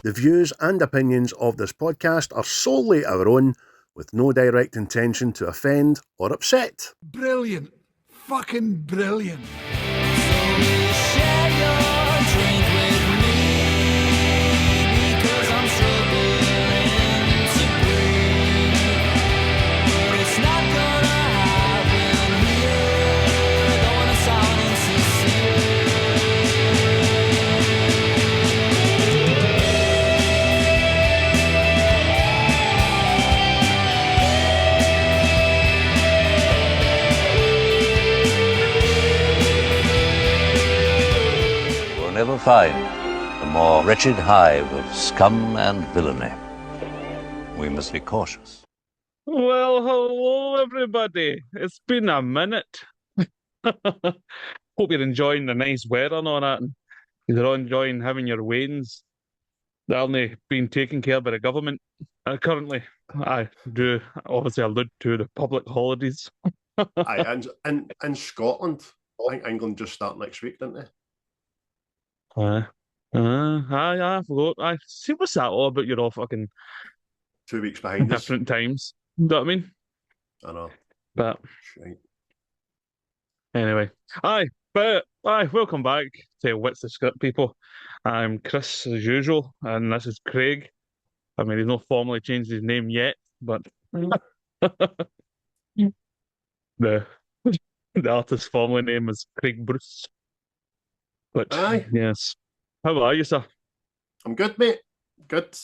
The views and opinions of this podcast are solely our own, with no direct intention to offend or upset. Brilliant. Fucking brilliant. Never find a more wretched hive of scum and villainy. We must be cautious. Well, hello everybody. It's been a minute. Hope you're enjoying the nice weather and all that, and you're all enjoying having your wains. They're only being taken care of by the government. Currently, I do obviously allude to the public holidays. Aye, and in Scotland, I think England just start next week, didn't they? I forgot. I see what's that all about. You're all fucking 2 weeks behind us. different times. You know what I mean? I know. But Shite. anyway, welcome back to What's the Script, people. I'm Chris as usual, and this is Craig. I mean, he's not formally changed his name yet, but the artist's formal name is Craig Bruce. But Aye. yes, how are you, sir? I'm good, mate. Good.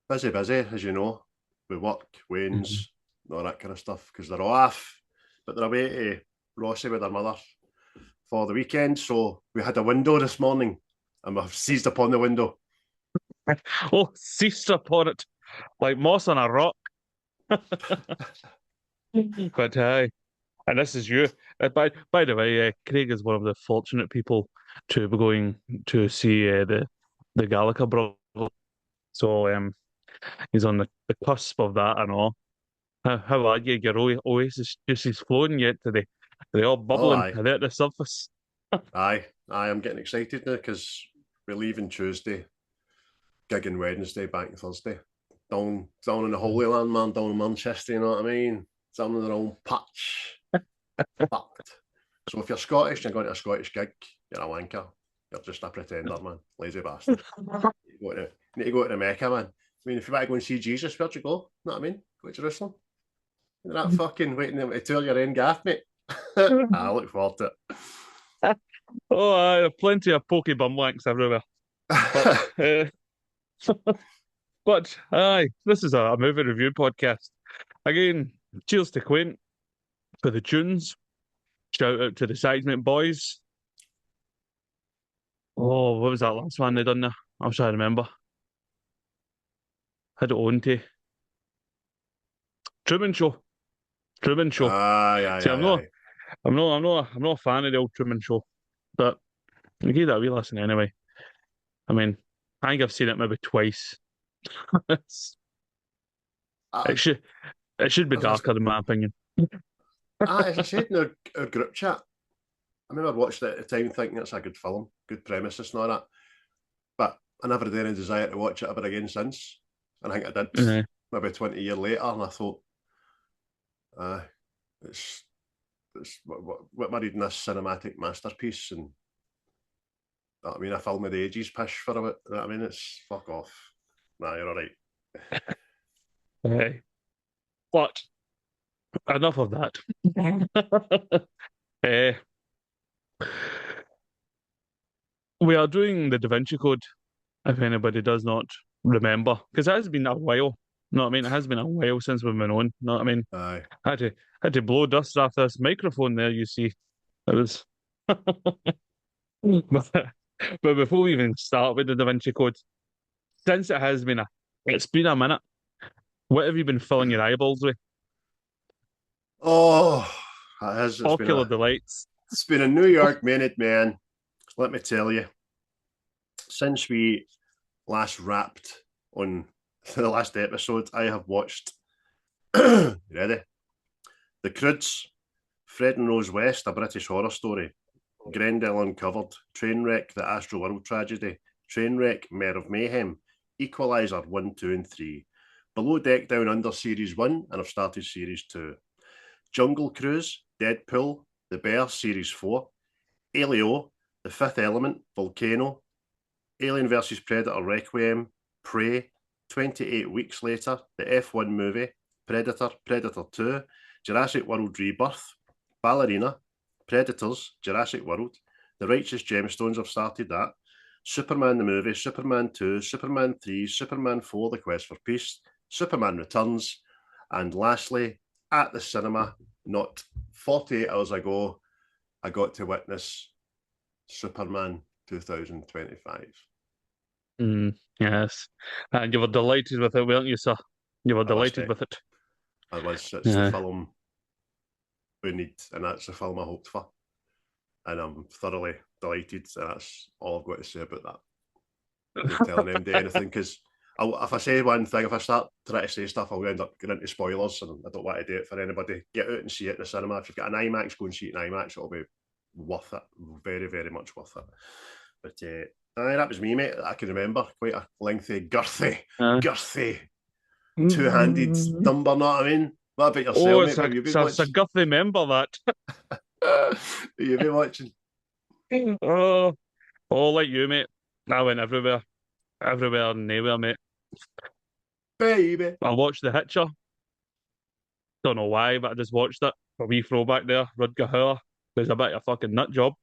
Busy, as you know, with work, wains, and all that kind of stuff, because they're off, but they're away to Rossi with their mother for the weekend. So we had a window this morning, and we've seized upon the window. Oh, seized upon it like moss on a rock. But and this is you. By the way, Craig is one of the fortunate people to be going to see the Gallagher brothers. So he's on the cusp of that and all. How are you? Your Oasis juices flowing yet today? Are they all bubbling? Aye. Are they at the surface? Aye, I'm getting excited now because we're leaving Tuesday, gigging Wednesday, back Thursday. Down in the Holy Land, man, down in Manchester, you know what I mean? Down in their own patch. Fucked. So if you're Scottish and you're going to a Scottish gig, you're a wanker. You're just a pretender, man. Lazy bastard. You need to go to Mecca, man. I mean, if you want to go and see Jesus, where'd you go? You know what I mean? Go to Jerusalem. You're not fucking waiting to tour your own gaff, mate. I look forward to it. Oh, there are plenty of pokey bumwanks everywhere. But aye, this is a movie review podcast. Again, cheers to Quint for the tunes. Shout out to the Seismic Boys. Oh, what was that last one they done there? I'm trying to remember. Had it on to Truman Show. Aye, See, I'm not a fan of the old Truman Show, but I gave that a wee listen anyway. I mean, I think I've seen it maybe twice. It should be darker, in my opinion. As I said in our group chat, I remember watching it at the time thinking it's a good film, good premises and all that, but I never had any desire to watch it ever again since. And I think I did maybe 20 years later, and I thought, it's what am I reading, this cinematic masterpiece, and I mean, a film of the ages pish for it. I mean, it's fuck off. Nah, you're all right. But enough of that. We are doing the Da Vinci Code, if anybody does not remember, because it has been a while. You know what I mean? It has been a while since we've been on. You know what I mean? Aye. I had to blow dust off this microphone there, you see. It was but before we even start with the Da Vinci Code, since it's been a minute, what have you been filling your eyeballs with? Oh, it has. Ocular delights. It's been a New York minute, man. Let me tell you. Since we last wrapped on the last episode, I have watched ready? The Croods, Fred and Rose West, A British Horror Story, Grendel Uncovered, Trainwreck, The Astro World Tragedy, Trainwreck, Mare of Mayhem, Equalizer 1, 2, and 3. Below Deck Down Under Series 1, and I've started Series 2. Jungle Cruise, Deadpool, The Bear Series 4. Alio, The Fifth Element, Volcano. Alien vs. Predator Requiem, Prey. 28 Weeks Later, the F1 movie, Predator, Predator 2, Jurassic World Rebirth, Ballerina, Predators, Jurassic World, The Righteous Gemstones, I've started that, Superman the movie, Superman 2, Superman 3, Superman 4, The Quest for Peace, Superman Returns, and lastly, at the cinema, not 48 hours ago, I got to witness Superman 2025. Yes. And you were delighted with it, weren't you, sir? You were delighted with it. I was. It's the film we need, and that's the film I hoped for. And I'm thoroughly delighted, and that's all I've got to say about that. I'm not telling anybody anything, because if I say one thing, if I start trying to say stuff, I'll end up getting into spoilers, and I don't want to do it for anybody. Get out and see it in the cinema. If you've got an IMAX, go and see it in IMAX. It'll be worth it. Very, very much worth it. But that was me, mate. I can remember. Quite a lengthy, girthy, two-handed number, know what I mean? What about yourself, mate? It's a girthy member, that. You've been watching? Oh, like you, mate. I went everywhere. Everywhere and nowhere, mate. Baby. I watched The Hitcher. Don't know why, but I just watched it. A wee throwback there. Rutger Hauer. There's a bit of a fucking nut job.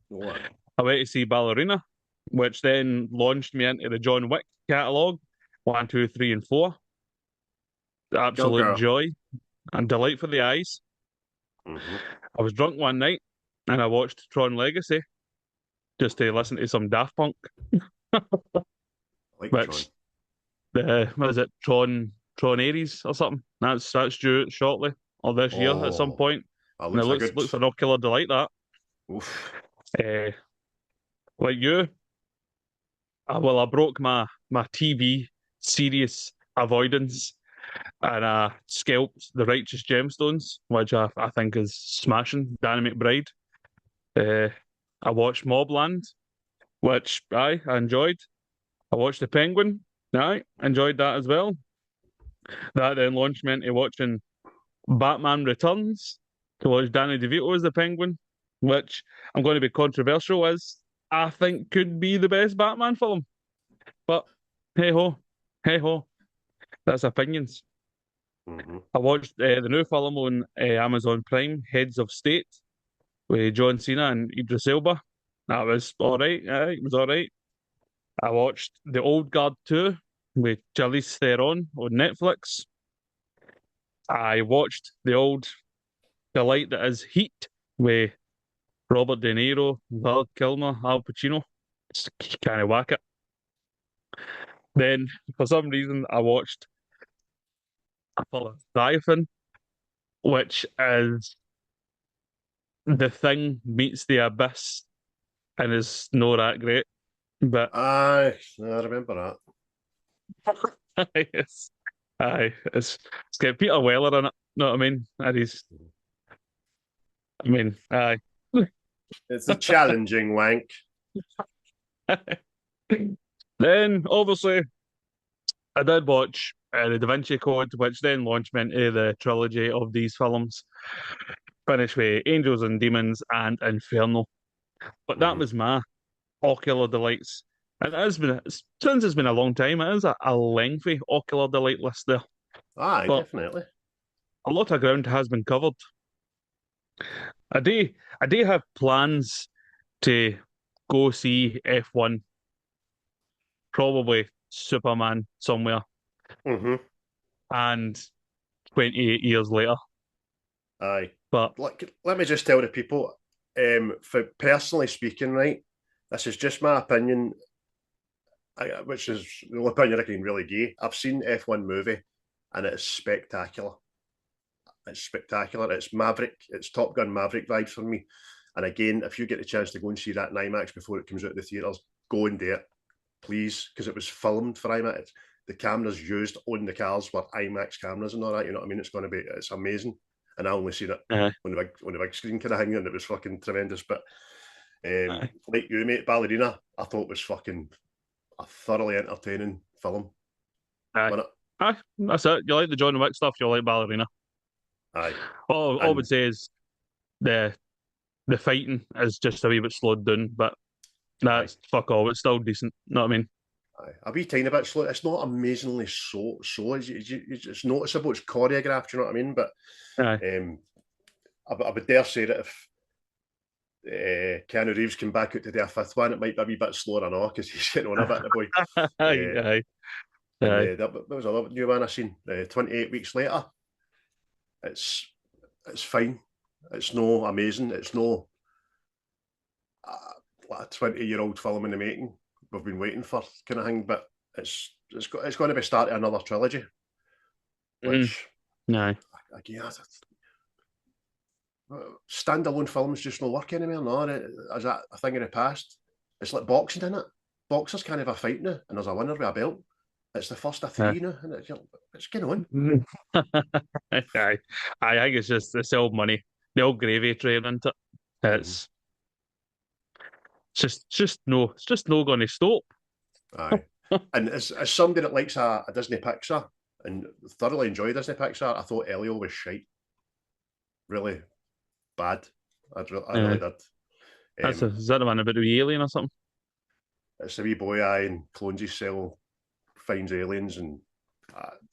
What? I went to see Ballerina, which then launched me into the John Wick catalogue. 1, 2, 3, and 4. Absolute joy and delight for the eyes. I was drunk one night and I watched Tron Legacy just to listen to some Daft Punk. Which what is it? Tron Ares or something? That's due shortly or this year at some point. And it looks an ocular delight, that. Oof. Like you, I broke my TV serious avoidance, and I scalped The Righteous Gemstones, which I think is smashing. Danny McBride. I watched Mobland, which I enjoyed. I watched The Penguin. I enjoyed that as well. That then launched me into watching Batman Returns to watch Danny DeVito as the Penguin, which I'm going to be controversial as I think could be the best Batman film. But hey ho, that's opinions. I watched the new film on Amazon Prime, Heads of State, with John Cena and Idris Elba. That was all right. It was all right. I watched The Old Guard 2 with Charlize Theron on Netflix. I watched the old delight that is Heat with Robert De Niro, Val Kilmer, Al Pacino. Just kind of whack it. Then, for some reason, I watched Leviathan, which is The Thing meets The Abyss, and is not that great. But I remember that. it's got Peter Weller in it. Know what I mean? Aye. It's a challenging wank. Then, obviously, I did watch the Da Vinci Code, which then launched me into the trilogy of these films. Finished with Angels and Demons and Inferno. But that was my ocular delights. And since it's been a long time, it is a lengthy ocular delight list there. Aye, but definitely. A lot of ground has been covered. I do have plans to go see F1. Probably Superman somewhere. And 28 years later. Aye. But let me just tell the people, for personally speaking, right, this is just my opinion, which is the only opinion I can really give. I've seen F1 movie and it's spectacular. It's spectacular. It's Maverick. It's Top Gun Maverick vibes for me. And again, if you get the chance to go and see that in IMAX before it comes out of the theatres, go and do it, please, because it was filmed for IMAX. The cameras used on the cars were IMAX cameras and all that. You know what I mean? It's amazing. And I only seen it on the big screen kind of thing, and it was fucking tremendous. But like you, mate, Ballerina, I thought was fucking thoroughly entertaining film. Aye. Wasn't it? Aye, that's it. You like the John Wick stuff, you like Ballerina. Aye. All I would say is the fighting is just a wee bit slowed down, but that's fuck all. It's still decent. Know what I mean? Aye. A wee tiny bit slow. It's not amazingly slow. It's noticeable. It's choreographed. You know what I mean? But Aye. I would dare say that if Keanu Reeves came back out to do a fifth one, it might be a wee bit slower than all because he's getting on a bit, the boy. Aye. And that was another new one I seen. 28 weeks later. It's fine. It's no amazing. It's no like a 20-year-old film in the making. We've been waiting for kind of thing, but it's going to be starting another trilogy. Which Aye. again, standalone films just no work anymore. No, is that a thing in the past? It's like boxing, isn't it? Boxers can't have a fight now, and there's a winner with a belt. It's the first of three now, and it's going on. Aye. I think it's just the old money, the old gravy train, isn't it? It's just no going to stop. Aye. And as somebody that likes a Disney Pixar and thoroughly enjoy Disney Pixar, I thought Elio was shite. Really bad. I really did. Is that the one about the alien or something? It's a wee boy, and clones his cell, finds aliens, and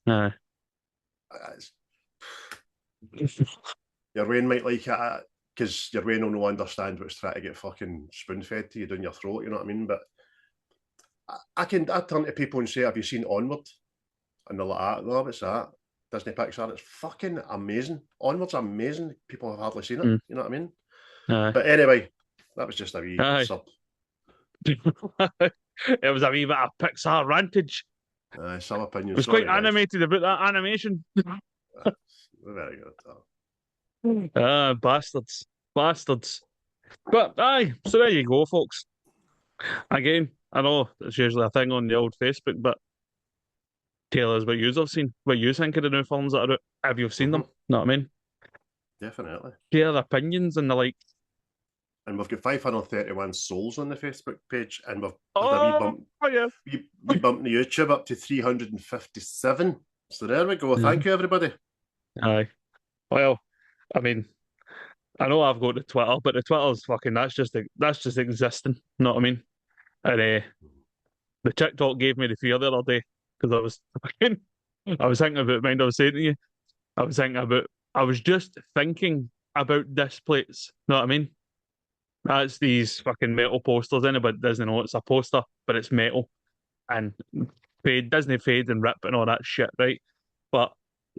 your Wayne might like it because your Wayne will no understand what's trying to get fucking spoon fed to you down your throat. You know what I mean? But I turn to people and say, "Have you seen Onward?" And they're like, "No, what's that?" Disney Pixar. It's fucking amazing. Onward's amazing. People have hardly seen it. You know what I mean? But anyway, that was just a wee sub. It was a wee bit of Pixar rantage. Some opinions. It was quite animated about that animation. Very good. Bastards. But aye, so there you go, folks. Again, I know it's usually a thing on the old Facebook, but tell us what you've seen, what you think of the new films that are out. Have you seen them? Know what I mean? Definitely. Share the opinions and the like. And we've got 531 souls on the Facebook page, and we've we bumped the YouTube up to 357. So there we go. Thank you, everybody. Aye. Well, I mean, I know I've got the Twitter, but the Twitter's fucking that's just existing. You know what I mean? And the TikTok gave me the fear the other day because I was thinking about mind I was saying to you. I was just thinking about displays. You know what I mean? That's these fucking metal posters. Anybody doesn't know it's a poster, but it's metal and Disney fade and rip and all that shit, right? But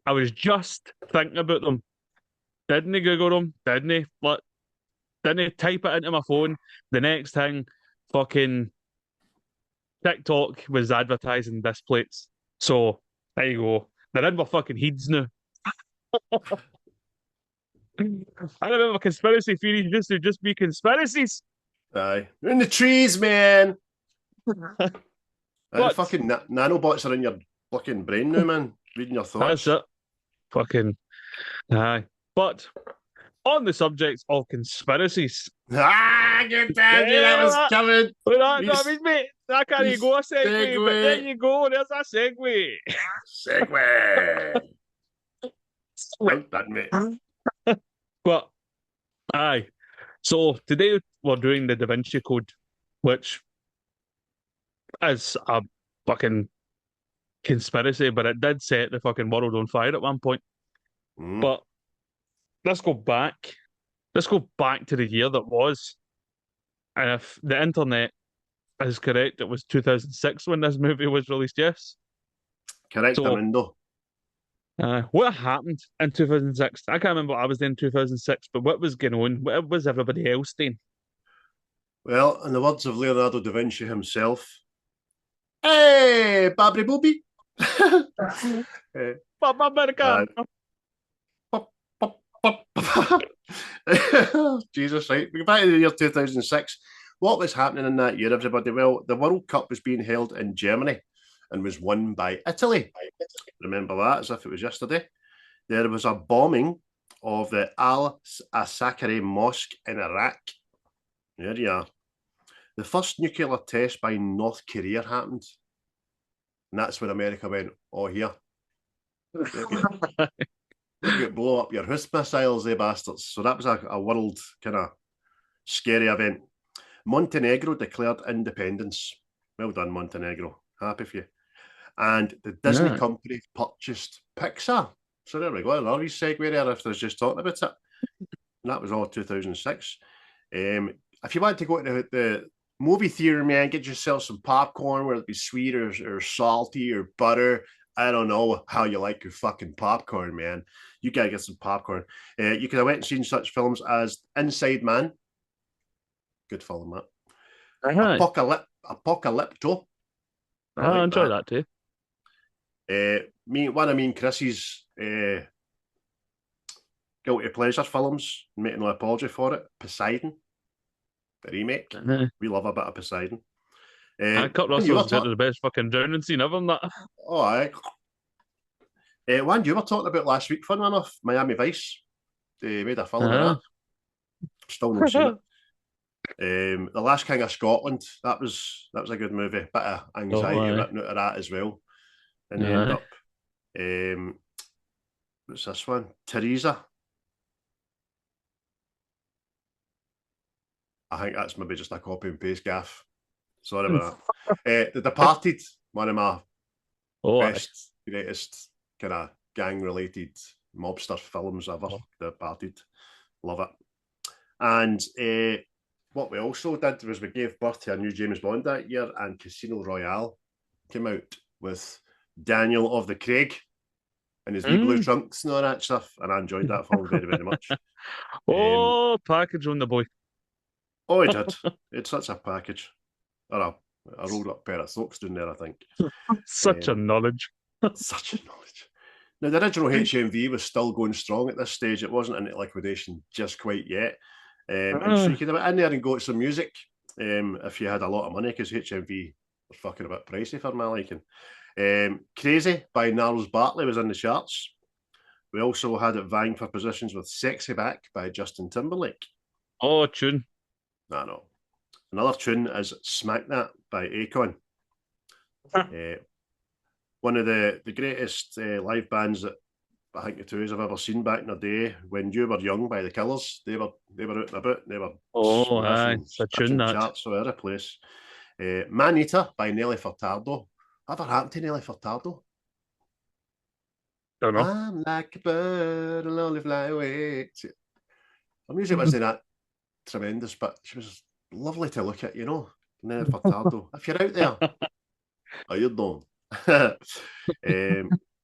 I was just thinking about them. Didn't Google them? Didn't type it into my phone? The next thing, fucking TikTok was advertising displays. So there you go. They're in my fucking heads now. I remember conspiracy theories used to just be conspiracies. Aye. They're in the trees, man. The fucking nanobots are in your fucking brain now, man. Reading your thoughts. That's it. Fucking aye. But on the subject of conspiracies. Good damn you, that was coming. Mate, I can't even go a segue, but there you go, there's a segue. Segue. Well done, mate. But aye. So today we're doing the Da Vinci Code, which is a fucking conspiracy, but it did set the fucking world on fire at one point. But let's go back to the year that was. And if the internet is correct, it was 2006 when this movie was released, yes? Correct, Armando. What happened in 2006? I can't remember what I was doing in 2006, but what was going on? What was everybody else doing? Well, in the words of Leonardo da Vinci himself, hey, Babri Booby. America. Jesus, right. We go back to the year 2006. What was happening in that year, everybody? Well, the World Cup was being held in Germany and was won by Italy. Remember that as if it was yesterday. There was a bombing of the Al-Asakari Mosque in Iraq. There you are. The first nuclear test by North Korea happened. And that's when America went, oh, here. They've got blow up your house missiles, they bastards. So that was a world kind of scary event. Montenegro declared independence. Well done, Montenegro. Happy for you. And the Disney company purchased Pixar. So there we go. Another wee segue there after I was just talking about it. And that was all 2006. If you want to go to the movie theater, man, get yourself some popcorn, whether it be sweet or salty or butter. I don't know how you like your fucking popcorn, man. You gotta get some popcorn. You could have went and seen such films as Inside Man. Good film, that. Apocalypto. I enjoy that too. One of me and Chris's guilty pleasure films, making no apology for it. Poseidon, the remake. We love a bit of Poseidon. Kurt Russell's got the best fucking drowning scene ever in that. Oh, aye. One you were talking about last week, fun enough, Miami Vice. They made a film of that. Still not seen it. The Last King of Scotland, that was a good movie. Bit of anxiety written out of that as well. And they end up what's this one? Teresa. I think that's maybe just a copy and paste gaff. Sorry about that. The Departed, one of my best, greatest kind of gang-related mobster films ever. The Departed. Love it. And what we also did was we gave birth to a new James Bond that year, and Casino Royale came out with Daniel of the Craig and his wee blue trunks and all that stuff, and I enjoyed that film very, very much. Package on the boy. Oh, he did. It's such a package. Or a rolled up pair of socks down there, I think. Such a knowledge. Such a knowledge. Now, the original HMV was still going strong at this stage. It wasn't into liquidation just quite yet. And so you could have in there and go to some music if you had a lot of money, because HMV was fucking a bit pricey for my liking. Crazy by Gnarls Barkley was in the charts. We also had it vying for positions with Sexy Back by Justin Timberlake. Oh, tune. No. Another tune is Smack That by Akon. One of the greatest live bands that I think the two I've ever seen back in the day. When You Were Young by the Killers, they were out and about. They were it's a tune that charts all over the place. Man Eater by Nelly Furtado. Ever happened to Nelly Furtado? Don't know. I'm like a bird and only fly away. Her music wasn't that tremendous, but she was lovely to look at, you know. Nelly Furtado. If you're out there, how you doing?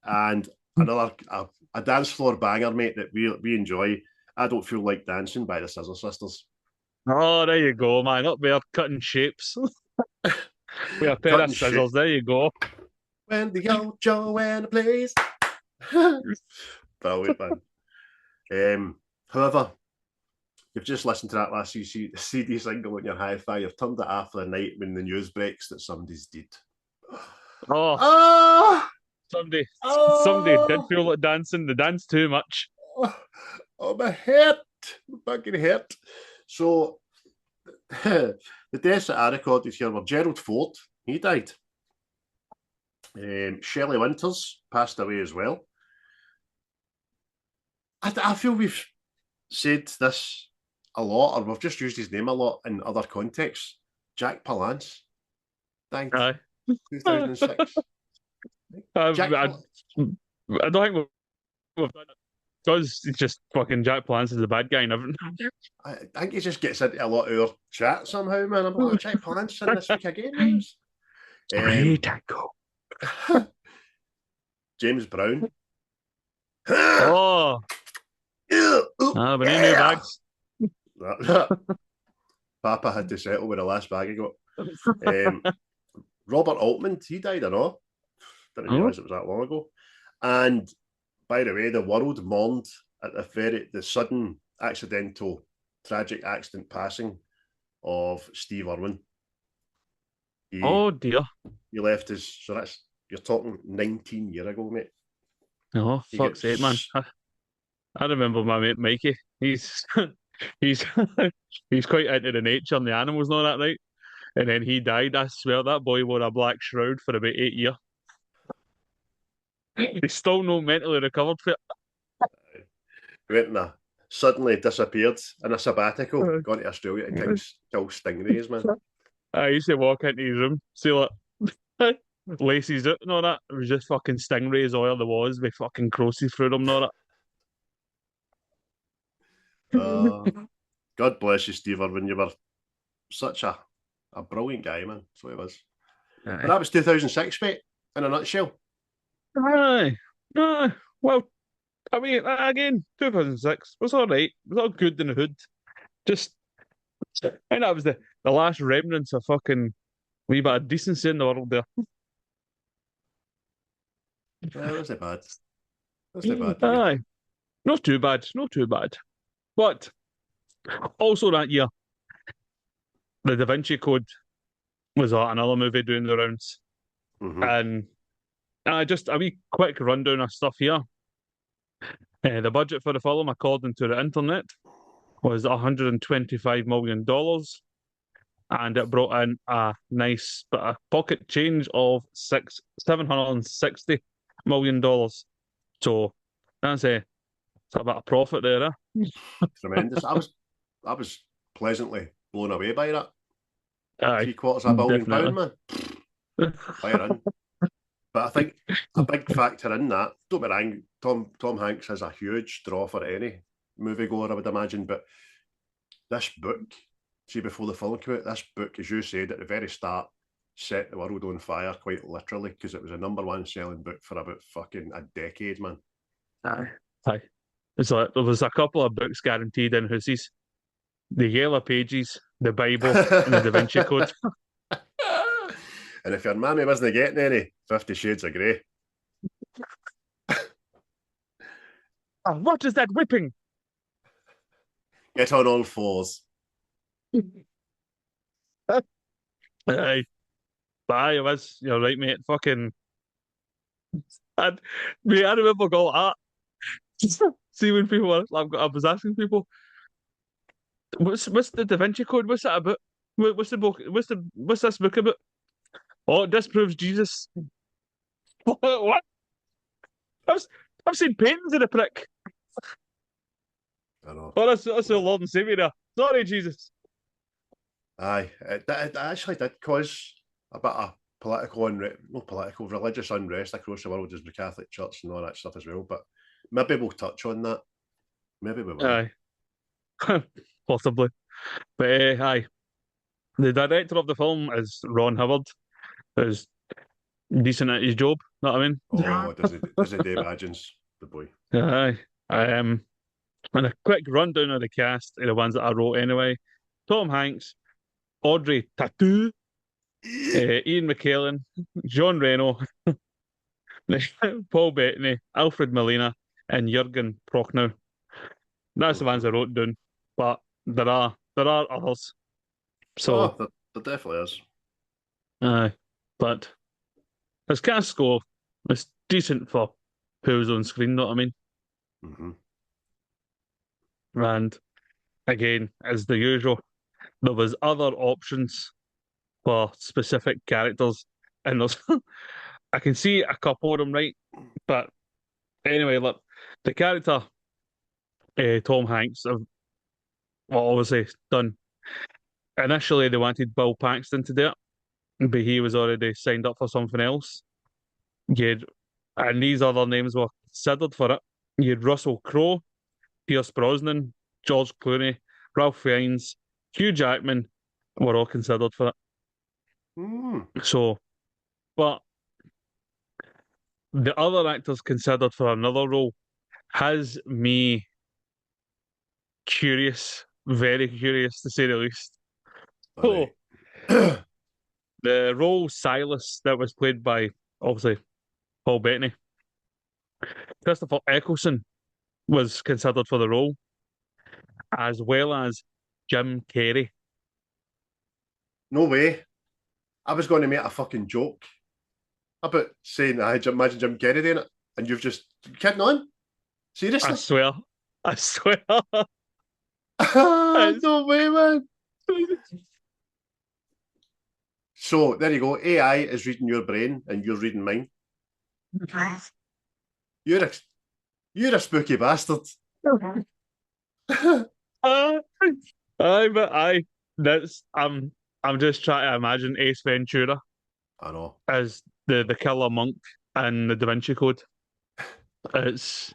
And another a dance floor banger, mate, that we enjoy. I Don't Feel Like Dancing by the Scissor Sisters. Oh, there you go, man. Up there cutting shapes. With a pair of scissors, there you go. When the old Joanna plays. Brilliant, man. However, you've just listened to that last CD single on your hi-fi. You've turned it off for the night when the news breaks that somebody's dead. Somebody did feel like dancing. They danced too much. Oh, my head. My fucking head. So, the deaths that I recorded here were Gerald Ford. He died. Shelley Winters passed away as well. I feel we've said this a lot, or we've just used his name a lot in other contexts. Jack Palance died. 2006. I don't think we've done it because it's just fucking Jack Palance is the bad guy and everything. I think he just gets into a lot of our chat somehow, man. I'm like, Jack Palance in this week again. James Brown. But he knew bags. Papa had to settle with the last bag he got. Robert Altman, he died, I know. Didn't realise it was that long ago. And by the way, the world mourned at the sudden, accidental, tragic accident passing of Steve Irwin. Dear. He left us, so you're talking 19 years ago, mate. Oh, fuck's sake, man. I remember my mate Mikey. He's quite into the nature and the animals and all that, right? and then he died. I swear that boy wore a black shroud for about 8 years. He's still not mentally recovered for Went in suddenly disappeared in a sabbatical, it. gone to Australia to kill stingrays, man. I used to walk into his room, see like laces out and all that. It was just fucking stingrays all there was with fucking crosses through them and all that. God bless you, Steve Irwin. You were such a brilliant guy, man. That's what it was. But that was 2006, mate, in a nutshell. Aye. Aye. Well, I mean, again, 2006 was all right. It was all good in the hood. Just, I think that was the last remnants of fucking wee bit of decency in the world there. That wasn't bad. Wasn't bad. Aye. Not too bad. Not too bad. But also that year, the Da Vinci Code was another movie doing the rounds. Mm-hmm. And just a wee quick rundown of stuff here. The budget for the film, according to the internet, was $125 million, and it brought in a nice bit of pocket change of $760 million. So that's a bit of profit there. Tremendous. I was pleasantly blown away by that. Aye, £750 million, man. Fire in. But I think a big factor in that, don't be wrong, Tom Hanks is a huge draw for any moviegoer, I would imagine, but this book, see, before the film came out, this book, as you said at the very start, set the world on fire, quite literally, because it was a #1 selling book for about fucking a decade, man. Aye. It's like there was a couple of books guaranteed in houses. The Yellow Pages, the Bible, and the Da Vinci Code. And if your mammy wasn't getting any, 50 Shades of Grey. What is that whipping? Get on all fours. Aye. Aye, it was. You're right, mate. Fucking. I remember going that. See when people were, I was asking people, what's the Da Vinci Code? What's that about? What's the book? What's this book about? Oh, it disproves Jesus. What? I've seen paintings of the prick. I know. Oh, that's the Lord and Savior there. Sorry, Jesus. Aye, it actually did cause a bit of religious unrest across the world as the Catholic Church and all that stuff as well. But maybe we'll touch on that. Maybe we will. Aye. Possibly. But aye. The director of the film is Ron Howard, who's decent at his job, know what I mean? Oh, does it Dave Agins, the boy. Aye. And a quick rundown of the cast, the ones that I wrote anyway. Tom Hanks, Audrey Tautoa, Ian McKellan, John Reno, Paul Bettany, Alfred Molina, and Jurgen Prochnow. That's the ones I wrote down, but there are others. So there definitely is. Aye, but his cast score is decent for who's on screen. Know what I mean? Mm-hmm. And again, as the usual, there was other options for specific characters, and there's I can see a couple of them, right? But anyway, look, the character Tom Hanks, obviously done. Initially, they wanted Bill Paxton to do it, but he was already signed up for something else. And these other names were considered for it. You had Russell Crowe, Pierce Brosnan, George Clooney, Ralph Fiennes, Hugh Jackman were all considered for it. So, but the other actors considered for another role has me curious, very curious to say the least. So, the role Silas that was played by, obviously, Paul Bettany. Christopher Eccleston was considered for the role, as well as Jim Carrey. No way. I was going to make a fucking joke about saying, imagine Jim Carrey doing it, and you've just kidding on? Seriously? I swear. No way, man. So there you go. AI is reading your brain and you're reading mine. You're a spooky bastard. I'm just trying to imagine Ace Ventura I know. as the killer monk and the Da Vinci Code. It's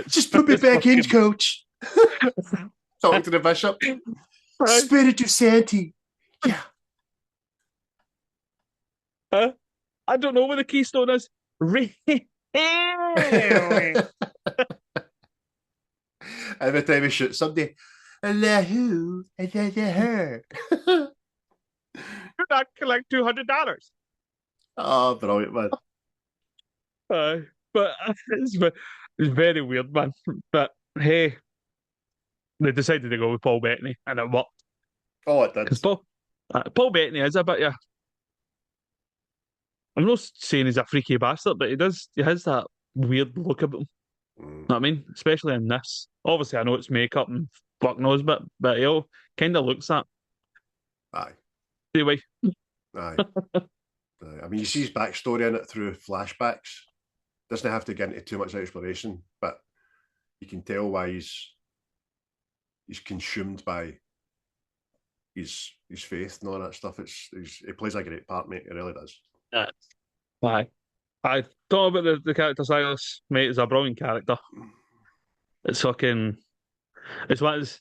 Just put me it's back in, fucking- coach. Talking to the bishop. Spiritu Santi. Yeah. I don't know where the keystone is. Every time we shoot somebody, Allahu, her. Could not collect $200. Oh, brilliant, man. But it's very weird, man. But hey, they decided to go with Paul Bettany, and it worked. Oh, it did. Because Paul Bettany is a bit, yeah. I'm not saying he's a freaky bastard, but he has that weird look about him. You know what I mean? Especially in this. Obviously, I know it's makeup and fuck knows, but he all kind of looks that. Aye. Anyway. Aye. I mean, you see his backstory in it through flashbacks. Doesn't have to get into too much exploration, but you can tell why he's consumed by his faith and all that stuff. He plays a great part, mate. He really does. Aye. I thought about the character Silas, mate, is a brilliant character. It's fucking it's as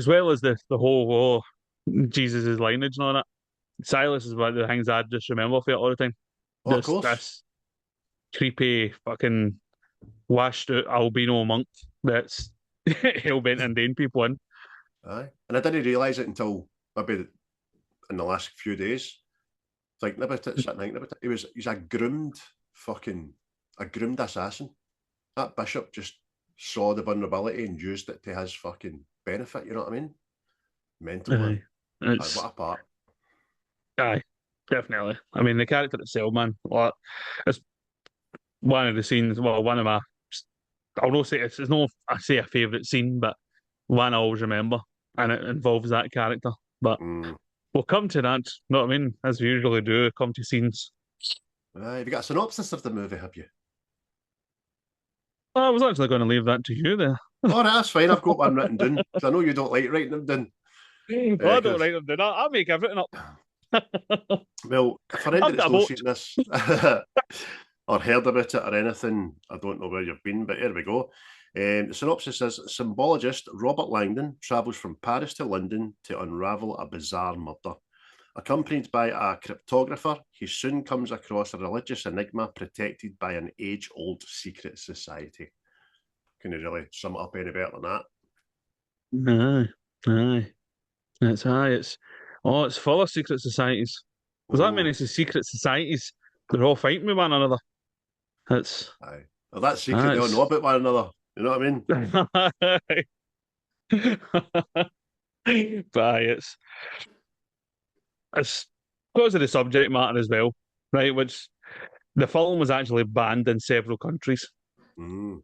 well as the whole Jesus' lineage and all that. Silas is one of the things I just remember for it all the time. Oh, of course. This creepy fucking washed out albino monk that's hell bent on doing people in. Aye. And I didn't realise it until maybe in the last few days. Thinking about it, sitting thinking about it. He's a groomed assassin. That bishop just saw the vulnerability and used it to his fucking benefit, you know what I mean? Mental, man. Aye, what a part. Aye, definitely. I mean, the character itself, man, it's one of the scenes, well, one of my, I'll not say it's no, I say a favourite scene, but one I always remember, and it involves that character. But we'll come to that, you know what I mean? As we usually do, come to scenes. Have you got a synopsis of the movie, have you? I was actually going to leave that to you there. All right, that's fine. I've got one written down, because I know you don't like writing them down. I don't write them down. I'll make everything up. Well, for anybody that's not seen this or heard about it or anything, I don't know where you've been, but here we go. The synopsis is: Symbologist Robert Langdon travels from Paris to London to unravel a bizarre murder. Accompanied by a cryptographer, he soon comes across a religious enigma protected by an age-old secret society. Can you really sum it up any better than that? Aye. It's aye. It's full of secret societies. There's that many secret societies. They're all fighting with one another. It's aye. Well, that's secret. They all know about one another. You know what I mean? But aye, it's because of the subject matter as well, right? Which the film was actually banned in several countries, and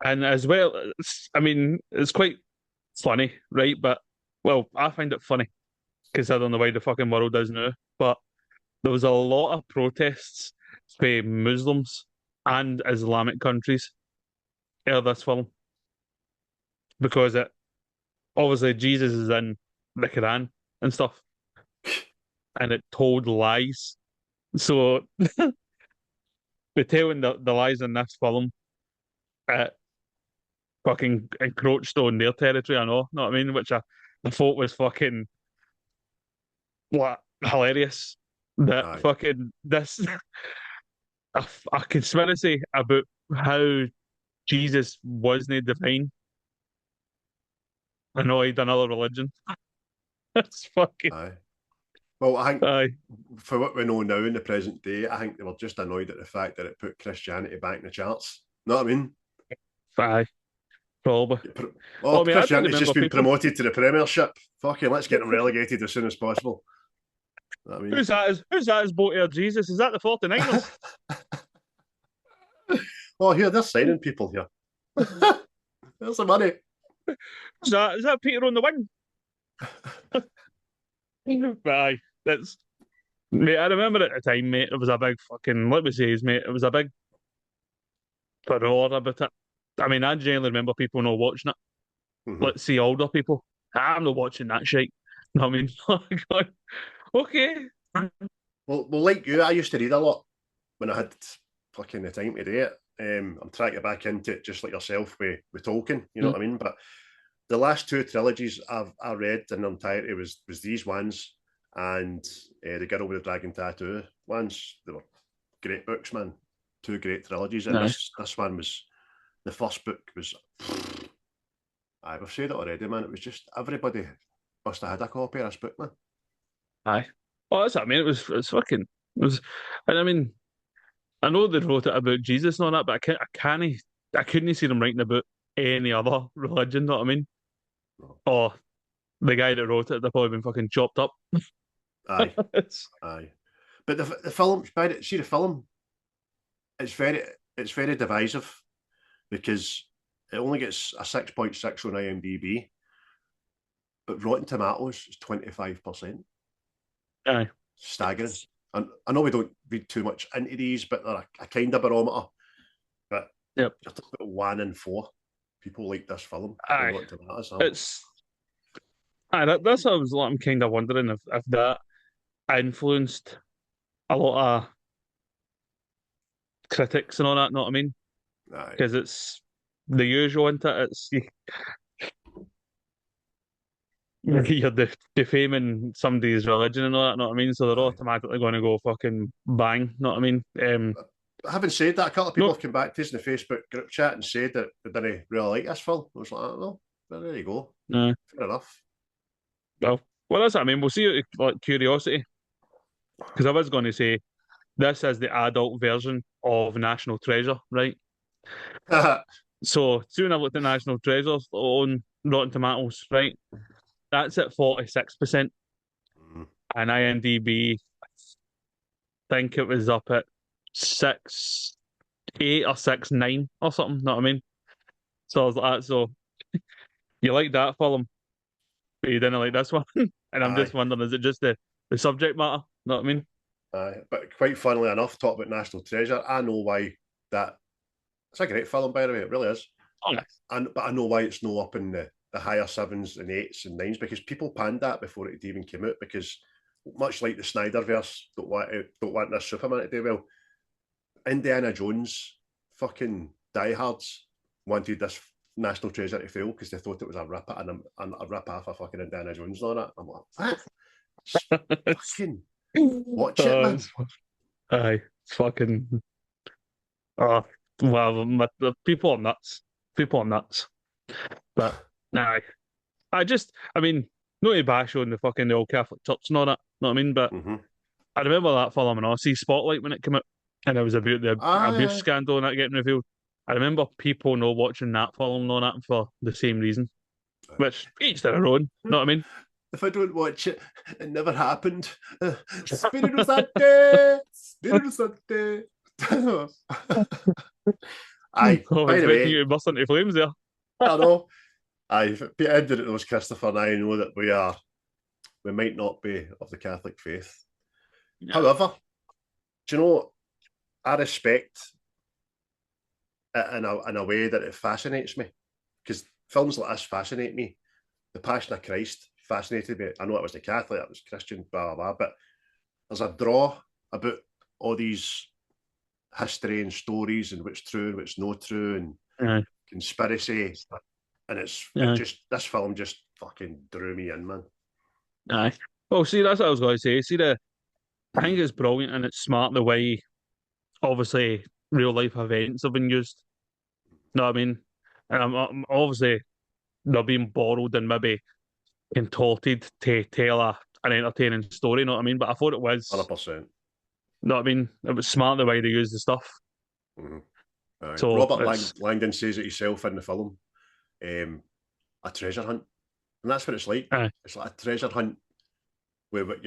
as well, it's quite funny, right? But well, I find it funny considering the way the fucking world is now. But there was a lot of protests by Muslims and Islamic countries of this film because it obviously Jesus is in the Quran and stuff, and it told lies. So the telling the lies in this film, it fucking encroached on their territory. I know what I mean, which I thought was fucking what hilarious. That fucking this a conspiracy about how Jesus wasn't divine annoyed another religion. That's fucking. Aye. Well, I think for what we know now in the present day, I think they were just annoyed at the fact that it put Christianity back in the charts. Know what I mean? Aye. Probably. Christianity's just been promoted to the Premiership. Fucking let's get them relegated as soon as possible. Know what I mean? Who's that as boat air Jesus? Is that the 49ers? Oh, here, they're signing people here. There's the money. Is that Peter on the wing? But aye, mate, I remember at the time, mate, it was a big fucking, let me say, mate, it was a big furore about it. I mean, I genuinely remember people not watching it. Let's see older people. I'm not watching that shit. You know what I mean? Like, okay. Well, like you, I used to read a lot when I had fucking the time to do it. I'm trying to get back into it just like yourself with Tolkien, you know what I mean? But the last two trilogies I read in their entirety was these ones and The Girl with the Dragon Tattoo ones. They were great books, man. Two great trilogies. And this one was, the first book was, I've said it already, man. It was just, everybody must have had a copy of this book, man. Aye. Oh, that's what I mean. It's fucking, it was, and I mean, I know they wrote it about Jesus and all that, but I couldn't see them writing about any other religion, know what I mean? No. Or the guy that wrote it, they've probably been fucking chopped up. Aye. Aye. But the film, see the film, it's very divisive because it only gets a 6.6 on IMDb, but Rotten Tomatoes is 25%. Aye. Staggering. And I know we don't read too much into these, but they're a kind of barometer. But yep, just about 1 in 4 people like this film. Aye. That's what I was like. I'm kind of wondering if that influenced a lot of critics and all that. Know what I mean? Because it's the usual, isn't it? You're defaming somebody's religion and all that. Know what I mean? So they're automatically going to go fucking bang. Know what I mean? Having said that, a couple of people have come back to us in the Facebook group chat and said that they didn't really like this film. I was like, well, there you go. Fair enough. Well, that's what I mean. We'll see. Like curiosity, because I was going to say this is the adult version of National Treasure, right? So soon I looked at National Treasure on Rotten Tomatoes, right? That's at 46%, and IMDb, I think it was up at 6.8 or 6.9 or something. Know what I mean? So I was like, so you like that film, but you didn't like this one, and I'm just wondering, is it just the subject matter? Know what I mean? But quite funnily enough, talk about National Treasure. I know why that. It's a great film, by the way. It really is. Oh, nice. But I know why it's no up in the higher 7s and 8s and 9s, because people panned that before it even came out, because much like the Snyderverse don't want this Superman to do well. Indiana Jones, fucking diehards wanted this National Treasure to fail because they thought it was a rip off of fucking Indiana Jones and all that. I'm like, what? Fucking watch it, man. Aye, it's fucking. Oh, well, the people are nuts. People are nuts. But nah, I mean, no to bash on the old Catholic Church and all that. Know what I mean? But I remember that film in Aussie Spotlight when it came out, and it was about the abuse scandal and that getting revealed. I remember people not watching that film and all that for the same reason, which each their own. Know what I mean? If I don't watch it, it never happened. Spirito Santo! Spirito Santo! By the way, you burst into flames there. I know. At the end of it, was Christopher and I know that we might not be of the Catholic faith. Yeah. However, do you know, I respect it in a way that it fascinates me, because films like this fascinate me. The Passion of Christ fascinated me. I know it was the Catholic, it was Christian, blah, blah, blah, but there's a draw about all these history and stories and what's true and what's not true and conspiracy. And this film just fucking drew me in, man. Aye. Well, see, that's what I was going to say. See, I think it's brilliant and it's smart the way, obviously, real life events have been used. You know what I mean? And I'm obviously they're being borrowed and maybe contorted to tell an entertaining story. You know what I mean? But I thought it was 100%. You know what I mean? It was smart the way they used the stuff. So Robert Langdon says it himself in the film. A treasure hunt, and that's what it's like. It's like a treasure hunt where what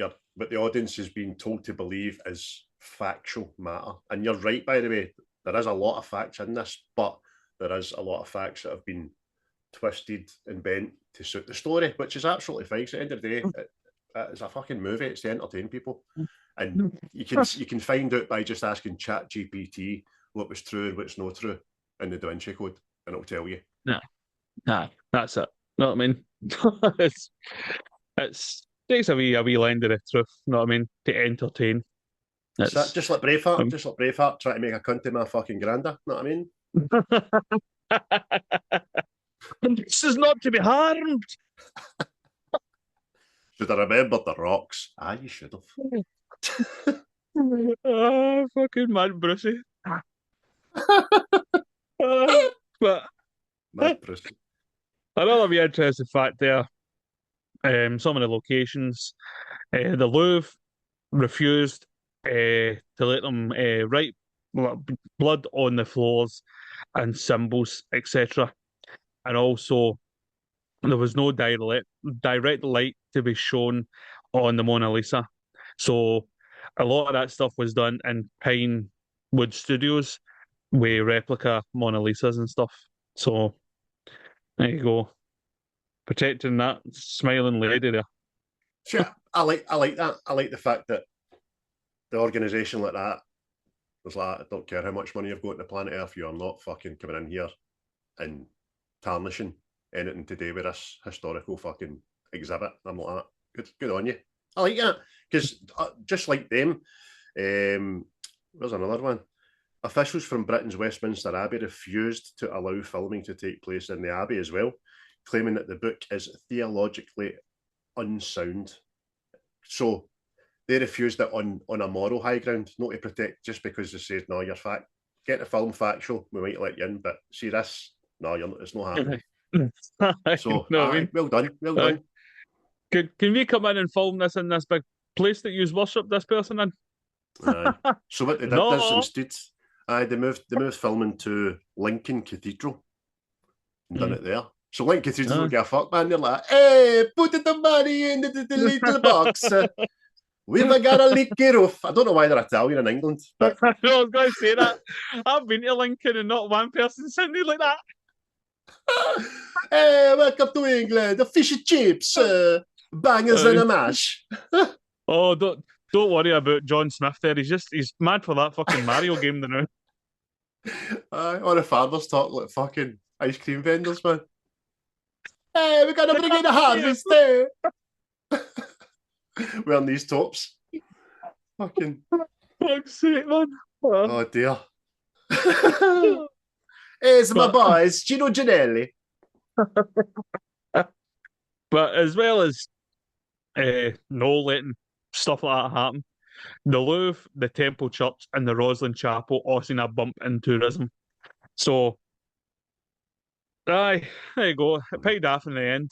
the audience is being told to believe is factual matter. And you're right, by the way, there is a lot of facts in this, but there is a lot of facts that have been twisted and bent to suit the story, which is absolutely fine. So at the end of the day, It's a fucking movie. It's to entertain people, and you can find out by just asking ChatGPT what was true and what's not true in the Da Vinci Code, and it'll tell you. Nah, that's it. Know what I mean? It's takes a wee lend of the truth. Know what I mean? To entertain. It's just like Braveheart, trying to make a cunt of my fucking granda. Know what I mean? This is not to be harmed. Should have remembered the rocks. You should have. Oh, fucking mad Brucey. But Mad Brucey. another wee interesting fact there. Some of the locations, the Louvre refused to let them write blood on the floors and symbols, etc. And also, there was no direct light to be shown on the Mona Lisa. So a lot of that stuff was done in Pinewood Studios with replica Mona Lisas and stuff. So there you go. Protecting that smiling lady there. Sure, I like that. I like the fact that the organisation like that was like, I don't care how much money you've got on the planet Earth, you are not fucking coming in here and tarnishing anything to do with this historical fucking exhibit. I'm like, good on you. I like that because just like them, there's another one. Officials from Britain's Westminster Abbey refused to allow filming to take place in the Abbey as well, claiming that the book is theologically unsound. So they refused it on a moral high ground, not to protect, just because they said, no, you're get the film factual, we might let you in, but see this, no, it's not happening. So, well done. Can we come in and film this in this big place that you worship this person in? So what they did this instead, they moved filming to Lincoln Cathedral and done it there. So Lincoln Cathedral don't give a fuck, man. They're like, hey, put the money in the little box. We've got a leaky roof. I don't know why they're Italian in England. But... I was going to say that. I've been to Lincoln and not one person sent me like that. Hey, welcome to England. The fish and chips, bangers and a mash. Oh, don't worry about John Smith there. He's mad for that fucking Mario game now. All the farmers talk like fucking ice cream vendors, man. Hey, we're gonna bring in the harvest there. Wearing these tops. Fucking. Fuck's sake, man. Oh dear. Here's my boys, Gino Ginelli. But as well as no letting stuff like that happen, the Louvre, the Temple Church, and the Roslin Chapel all seen a bump in tourism. So, there you go. It paid off in the end.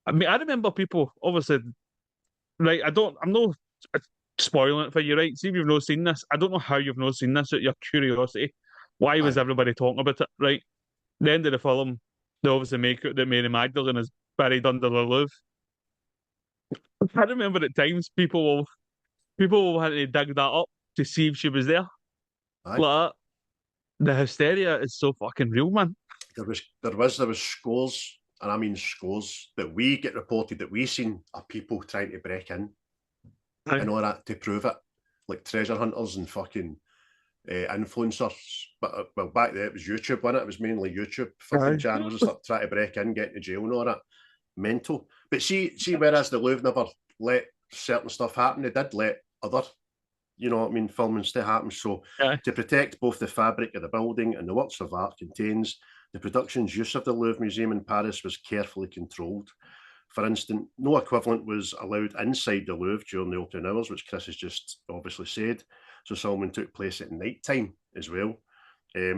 I mean, I remember people, obviously, right, I'm not spoiling it for you, right? See if you've not seen this. I don't know how you've not seen this, out your curiosity. Why was everybody talking about it, right? The end of the film, they obviously make out that Mary Magdalene is buried under the Louvre. I remember at times people had to dig that up to see if she was there. Like, the hysteria is so fucking real, man. There was scores, and I mean scores, that we get reported that we seen of people trying to break in order to prove it, like treasure hunters and fucking influencers. But well, back then it was YouTube, wasn't it? It was mainly YouTube fucking channels and trying to break in, get to jail and all that. Mental. But see, whereas the Louvre never let certain stuff happen, they did let other, you know what I mean, filming stuff happen. So to protect both the fabric of the building and the works of art contains, the production's use of the Louvre Museum in Paris was carefully controlled. For instance, no equivalent was allowed inside the Louvre during the opening hours, which Chris has just obviously said. So filming took place at night time as well.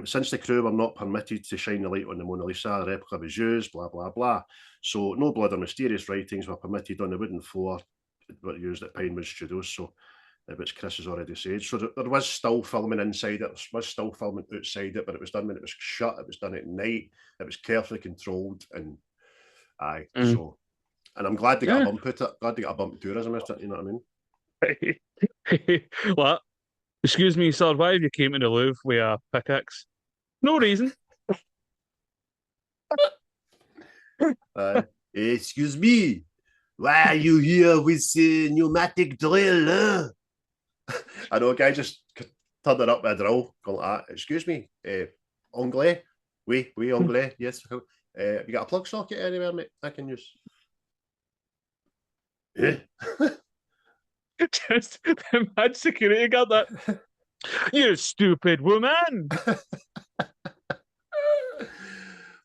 Since the crew were not permitted to shine the light on the Mona Lisa, the replica was used, blah, blah, blah. So no blood or mysterious writings were permitted on the wooden floor that were used at Pinewood Studios, so which Chris has already said. So there was still filming inside it, there was still filming outside it, but it was done when it was shut, it was done at night, it was carefully controlled, and so... And I'm glad they got a bump at it. Glad they got a bump in tourism, you know what I mean? What? Excuse me, sir, why have you came to the Louvre with a pickaxe? No reason. Excuse me, Why are you here with the pneumatic drill? Huh? I know a guy just turned it up with a drill, going like that. Excuse me, anglais? Oui, anglais. Yes. Have you got a plug socket anywhere, mate? I can use. Yeah. Just the mad security guard that. You stupid woman!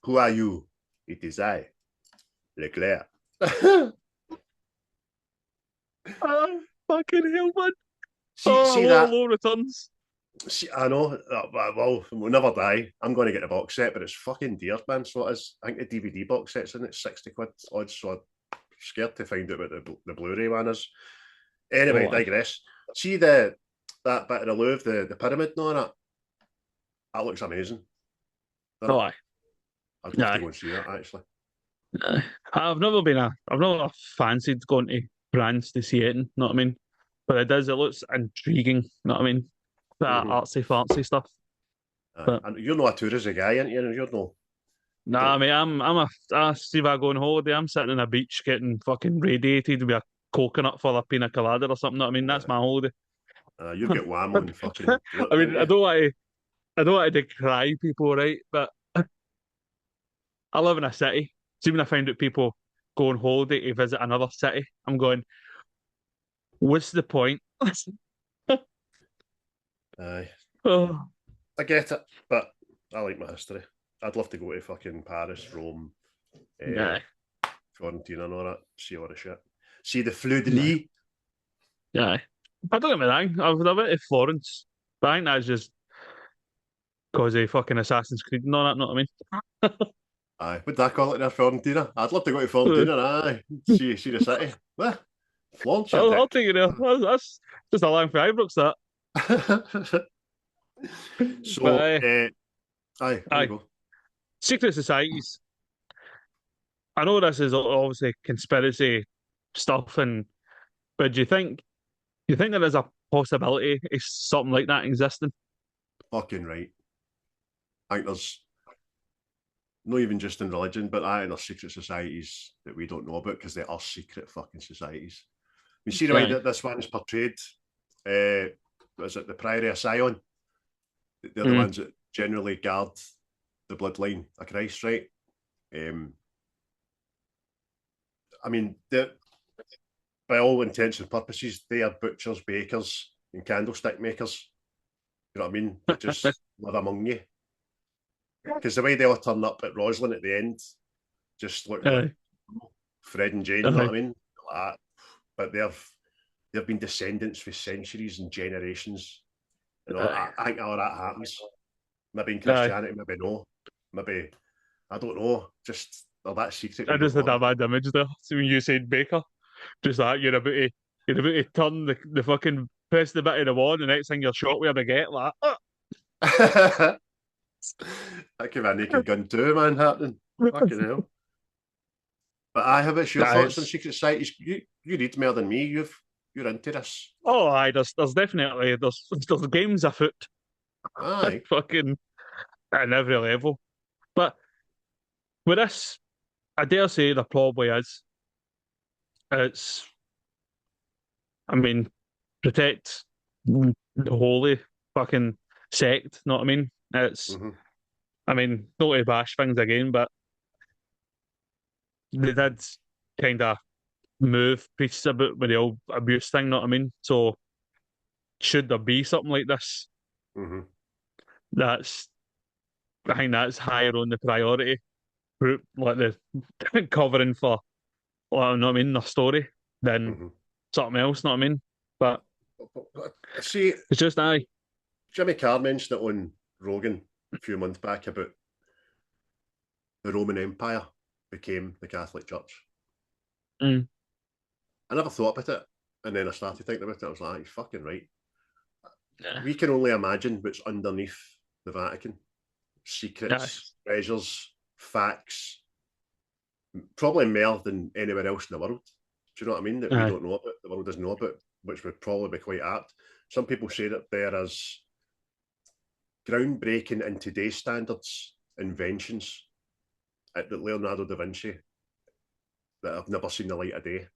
Who are you? It is I, Leclerc. Oh, fucking hell, man. See Low, that? low returns. See, I know. Well, we'll never die. I'm going to get the box set, but it's fucking dear, man. So it is. I think the DVD box set's in it, 60 quid odd. So I'm scared to find out what the Blu-ray one is. Anyway, digress. See that bit of the Louvre, the pyramid and all that? That looks amazing. Oh, aye. I'd love to go and see that, actually. I've never fancied going to France to see it, you know what I mean? But it looks intriguing, you know what I mean? That artsy-fartsy stuff. But and you're not a touristy guy, aren't you? You're no. nah, mate, I see if I go on holiday, I'm sitting on a beach getting fucking radiated with a coconut full of pina colada or something, you know what I mean? That's my holiday. You get wham on fucking. I mean, I don't want to decry people, right? But I live in a city. See, when I find out people go on holiday to visit another city, I'm going, what's the point? Aye. Oh. I get it, but I like my history. I'd love to go to fucking Paris, Rome, Fiorentina and all that. See all the shit. See the Fleur de Lis. Yeah. I don't get me wrong. I've been to Florence, but I think that's just because of fucking Assassin's Creed and all that, know what I mean? Aye, what'd I call it there, Fiorentina? I'd love to go to Fiorentina, aye. See the city. What? Florence, I'll take it there. That's just a line for Ibrox, that. So, but, aye, go. Secret societies. I know this is obviously conspiracy stuff, but do you think there is a possibility of something like that existing? Fucking right. I think there's not even just in religion, but I think there's secret societies that we don't know about because they are secret fucking societies. You see the way that this one's portrayed. Was it the Priory of Sion? They're the ones that generally guard the bloodline of Christ, right? I mean, by all intents and purposes, they are butchers, bakers, and candlestick makers. You know what I mean? That just live among you. Because the way they all turn up at Roslin at the end just look like Fred and Jane, you know what I mean? Like, but they've been descendants for centuries and generations. You know, I think all that happens. Maybe in Christianity, maybe no. Maybe, I don't know. Just all that secret. I just had that bad image there. So when you said baker, just that you're about to turn the fucking press the bit of the wand, and the next thing you're shot with a baguette, like that could be a naked gun too, man, happening. Fucking hell. But I have your thoughts on secret societies. You read more than me. You're into this. Oh, aye. There's definitely there's games afoot. Aye. Fucking at every level. But with this, I dare say there probably is. It's, I mean, protect the holy fucking sect. Know what I mean? It's, I mean, not to bash things again, but they did kind of move pieces about with the old abuse thing. Know what I mean? So, should there be something like this? I think that's higher on the priority group, like the covering for, well, you know what I mean, the story than something else, know what I mean? But see, it's just Jimmy Carr mentioned it on Rogan a few months back about the Roman Empire became the Catholic Church. I never thought about it, and then I started thinking about it. I was like, "You're fucking right." We can only imagine what's underneath the Vatican: secrets, treasures, facts, probably more than anywhere else in the world. Do you know what I mean? That we don't know about, the world doesn't know about, which would probably be quite apt. Some people say that there is groundbreaking in today's standards inventions that Leonardo da Vinci that have never seen the light of day.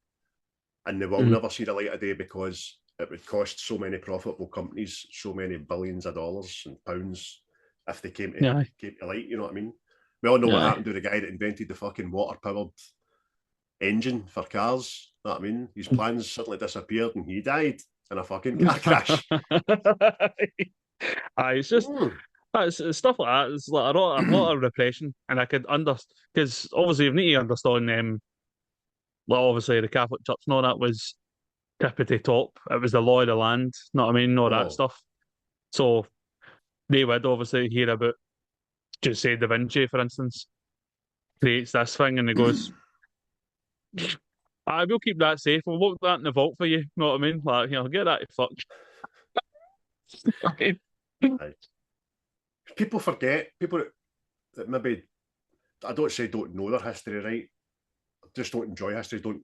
and they will never see the light of day because it would cost so many profitable companies so many billions of dollars and pounds if they came to light. You know what I mean? We all know what happened to the guy that invented the fucking water-powered engine for cars. You know what I mean? His plans suddenly disappeared and he died in a fucking car crash. It's just it's stuff like that. It's like a lot of repression, and I could understand because obviously you need to understand. Well, obviously the Catholic Church and all that was tippity top. It was the law of the land. Know what I mean? All that stuff. So they would obviously hear about, just say Da Vinci, for instance, creates this thing, and he goes, "I will keep that safe. We'll lock that in the vault for you." Know what I mean? Like, get that fucked. People forget. People that maybe, I don't say don't know their history, right? Just don't enjoy history, don't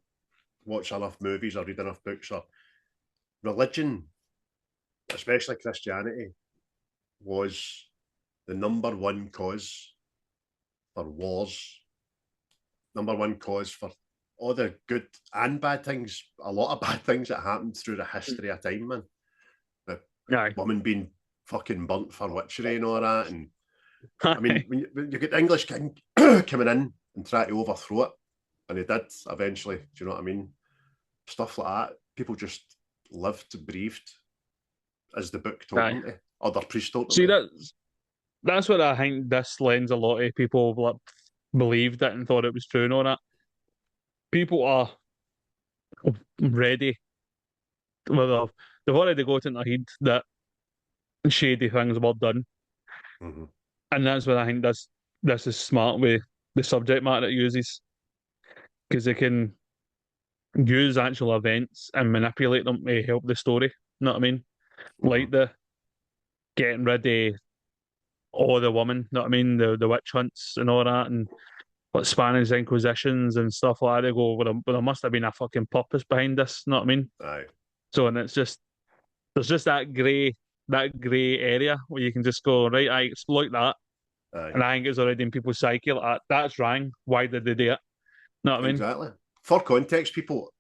watch enough movies or read enough books. Or religion, especially Christianity, was the number one cause for wars, number one cause for all the good and bad things, a lot of bad things that happened through the history of time, man. The woman being fucking burnt for witchery and all that. And I mean, when you get the English king coming in and try to overthrow it, and he did eventually, do you know what I mean? Stuff like that. People just lived, breathed, as the book told them to, or their priest told them. See, that's what I think this lends a lot of people like, believed it and thought it was true and all that. People are ready. Well, they've already got in their head that shady things were done. And that's what I think this is smart with the subject matter it uses. Because they can use actual events and manipulate them to help the story. You know what I mean? Like the getting rid of all the women, you know what I mean? The witch hunts and all that, and like Spanish Inquisitions and stuff like that. They go, well, there must have been a fucking purpose behind this, you know what I mean? Aye. So, and it's just, there's just that grey area where you can just go, right, I exploit that. Aye. And I think it's already in people's psyche, like, that's wrong. Why did they do it? You know what I mean? Exactly. For context, people,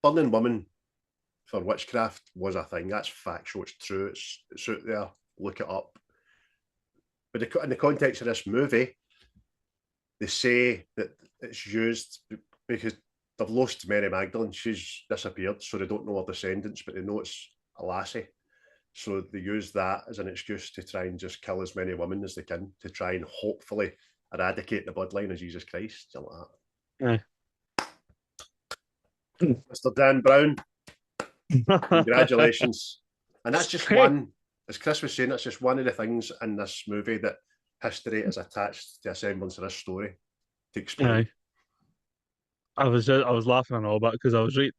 burning women for witchcraft was a thing. That's factual. It's true. It's out there. Look it up. But in the context of this movie, they say that it's used because they've lost Mary Magdalene. She's disappeared, so they don't know her descendants, but they know it's a lassie. So they use that as an excuse to try and just kill as many women as they can to try and hopefully eradicate the bloodline of Jesus Christ. Something like that. Mr. Dan Brown, congratulations. And that's just one, as Chris was saying, that's just one of the things in this movie that history is attached to a semblance of this story to explain. I was laughing and all that because I was right.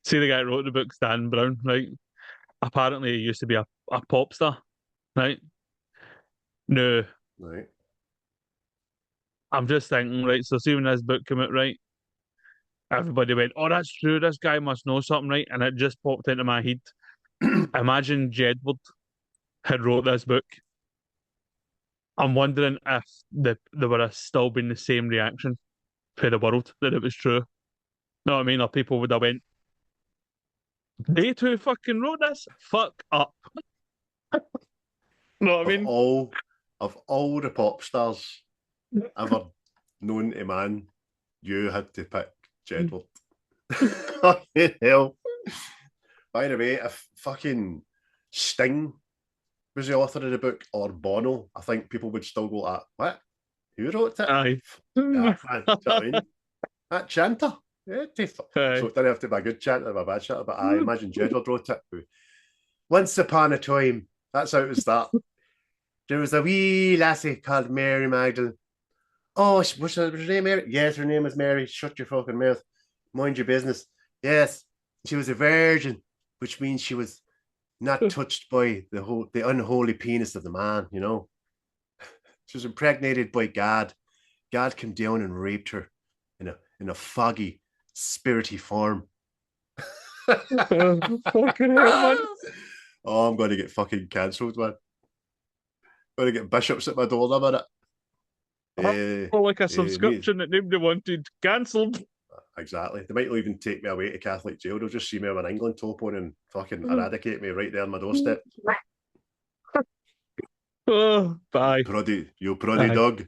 See the guy who wrote the book, Dan Brown, right? Apparently he used to be a pop star, right? No. Right. I'm just thinking, right, so see when this book came out, right? Everybody went, oh, that's true, this guy must know something, right? And it just popped into my head. Imagine Jedward had wrote this book. I'm wondering if there would have still been the same reaction for the world that it was true. Know what I mean? Or people would have went, they two fucking wrote this? Fuck up. Know what I mean? Of all the pop stars ever known to man, you had to pick Jedward. Fucking hell. By the way, if fucking Sting was the author of the book, or Bono, I think people would still go at, what? Who wrote it? Aye. Yeah, man, do you know what I mean? That chanter. Yeah, so it didn't have to be a good chanter or a bad chanter, but I imagine Jedward wrote it. Once upon a time, that's how it was that. There was a wee lassie called Mary Magdalene. Oh, was her name Mary? Yes, her name was Mary. Shut your fucking mouth. Mind your business. Yes, she was a virgin, which means she was not touched by the unholy penis of the man, you know. She was impregnated by God. God came down and raped her in a foggy, spirity form. Fucking hell, man. Oh, I'm going to get fucking cancelled, man. I'm going to get bishops at my door in a minute. Like a subscription that nobody wanted cancelled. exactly. They might not even take me away to Catholic jail. They'll just see me with an England top on and fucking eradicate me right there on my doorstep. Oh, bye. You proddy dog.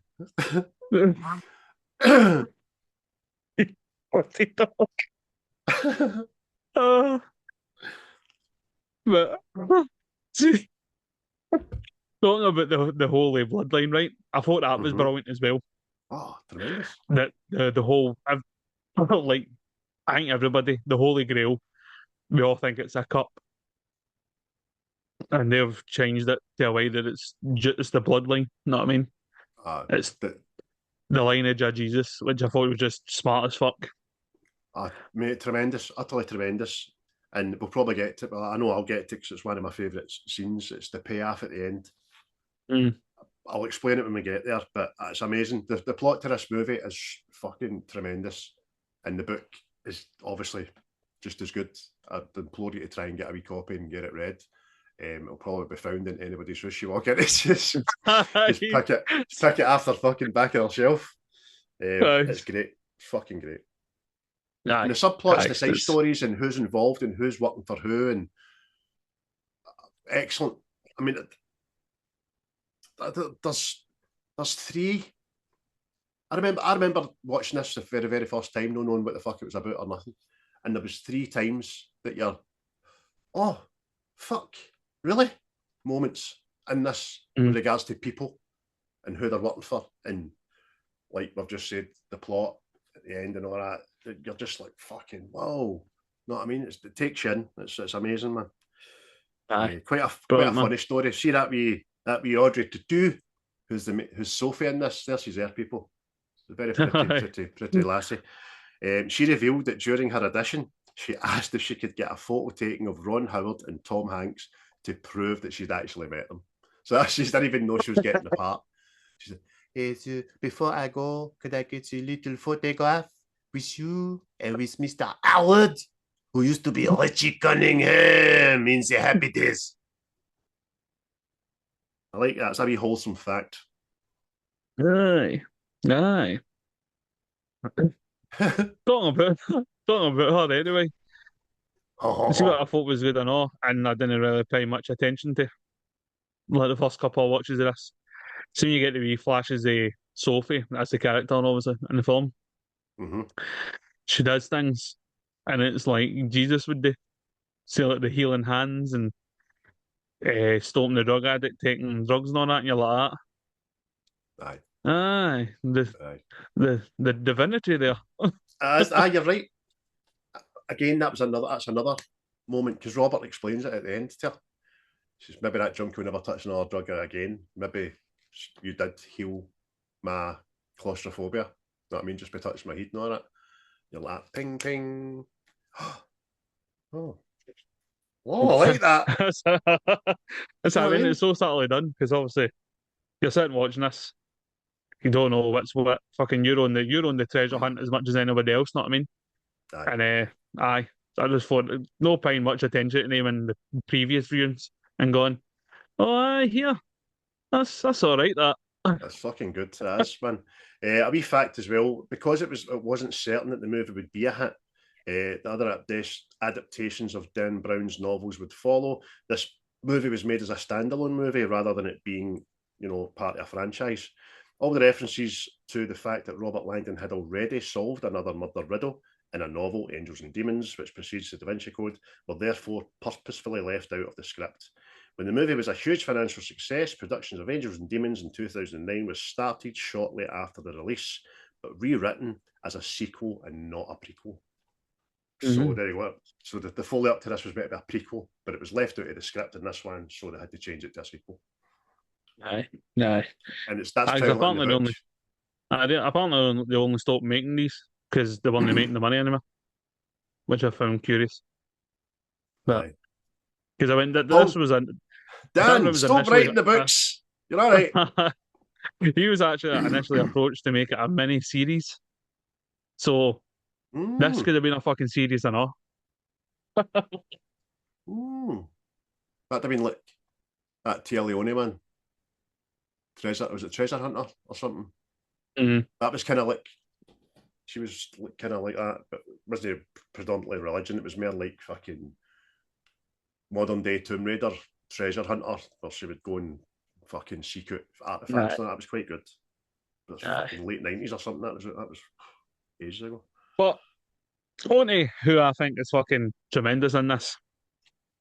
What the dog? But see, talking about the holy bloodline, right? I thought that was brilliant as well. Oh, tremendous. That the whole, like, I think everybody, the Holy Grail, we all think it's a cup, and they've changed it to a way that it's just the bloodline. You know what I mean? It's the lineage of Jesus, which I thought was just smart as fuck. Mate, tremendous, utterly tremendous. And we'll probably get to it. Well, I know I'll get to it because it's one of my favourite scenes. It's the payoff at the end. I'll explain it when we get there, but it's amazing. The plot to this movie is fucking tremendous. And the book is obviously just as good. I'd implore you to try and get a wee copy and get it read. It'll probably be found in anybody's house you walk in. Just pick it off their fucking back of their shelf. It's great. Fucking great. And the subplots, the side stories, and who's involved and who's working for who, and excellent. I mean, there's three. I remember watching this the very, very first time, not knowing what the fuck it was about or nothing. And there was 3 times that you're, oh, fuck, really? Moments in this with regards to people and who they're working for. And like we've just said, the plot at the end and all that, you're just like, fucking, whoa. Know what I mean? It takes you in. It's amazing, man. Quite a funny story. See that wee Audrey Tautoa, who's Sophie in this. There she's there, people. A very pretty lassie. She revealed that during her audition, she asked if she could get a photo taken of Ron Howard and Tom Hanks to prove that she'd actually met them. So she didn't even know she was getting the part. She said, hey, so before I go, could I get a little photograph with you and with Mr. Howard, who used to be Richie Cunningham in the Happy Days? I like that. It's a wee wholesome fact. Aye. Talking about her anyway. See what I thought was good and all, and I didn't really pay much attention to, like the first couple of watches of this. Soon you get the wee flashes of Sophie, that's the character obviously in the film. She does things, and it's like Jesus would do. See, like the healing hands and stopping the drug addict taking drugs and all that, and you're like that. Aye. The divinity there. You're right. Again, that's another moment, because Robert explains it at the end to her. She says, maybe that junkie will never touch another drug again. Maybe you did heal my claustrophobia. You know what I mean? Just by touching my head and all that. You're like, ping, ping. Oh, I like that. That's I mean, it's so subtly done, because obviously you're sitting watching this. You don't know what's what. Fucking you're on the treasure hunt as much as anybody else, know what I mean? And I just thought no paying much attention to them in the previous viewings and going, oh, aye, here. That's all right, that. That's fucking good. That's man. A wee fact as well, because it wasn't certain that the movie would be a hit. The other adaptations of Dan Brown's novels would follow. This movie was made as a standalone movie rather than it being, part of a franchise. All the references to the fact that Robert Langdon had already solved another murder riddle in a novel, Angels and Demons, which precedes the Da Vinci Code, were therefore purposefully left out of the script. When the movie was a huge financial success, productions of Angels and Demons in 2009 was started shortly after the release, but rewritten as a sequel and not a prequel. So there you go. So the follow-up to this was meant to be a prequel, but it was left out of the script in this one, so they had to change it to a sequel. Aye. And that's apparently they only stopped making these because they weren't making the money anymore, which I found curious. But because I went, this was a Dan, stop writing the books. You're all right. He was actually initially approached to make it a mini series, so this could have been a fucking series and all. That'd have been like that Tia Leone man. Was it Treasure Hunter or something? That was kind of like She was kind of like that, but it wasn't predominantly religion. It was more like fucking modern day Tomb Raider treasure hunter, where she would go and fucking seek out artifacts. Aye. That was quite good. That's Aye. fucking late 90s or something. That was ages ago. But on to who I think is fucking tremendous in this,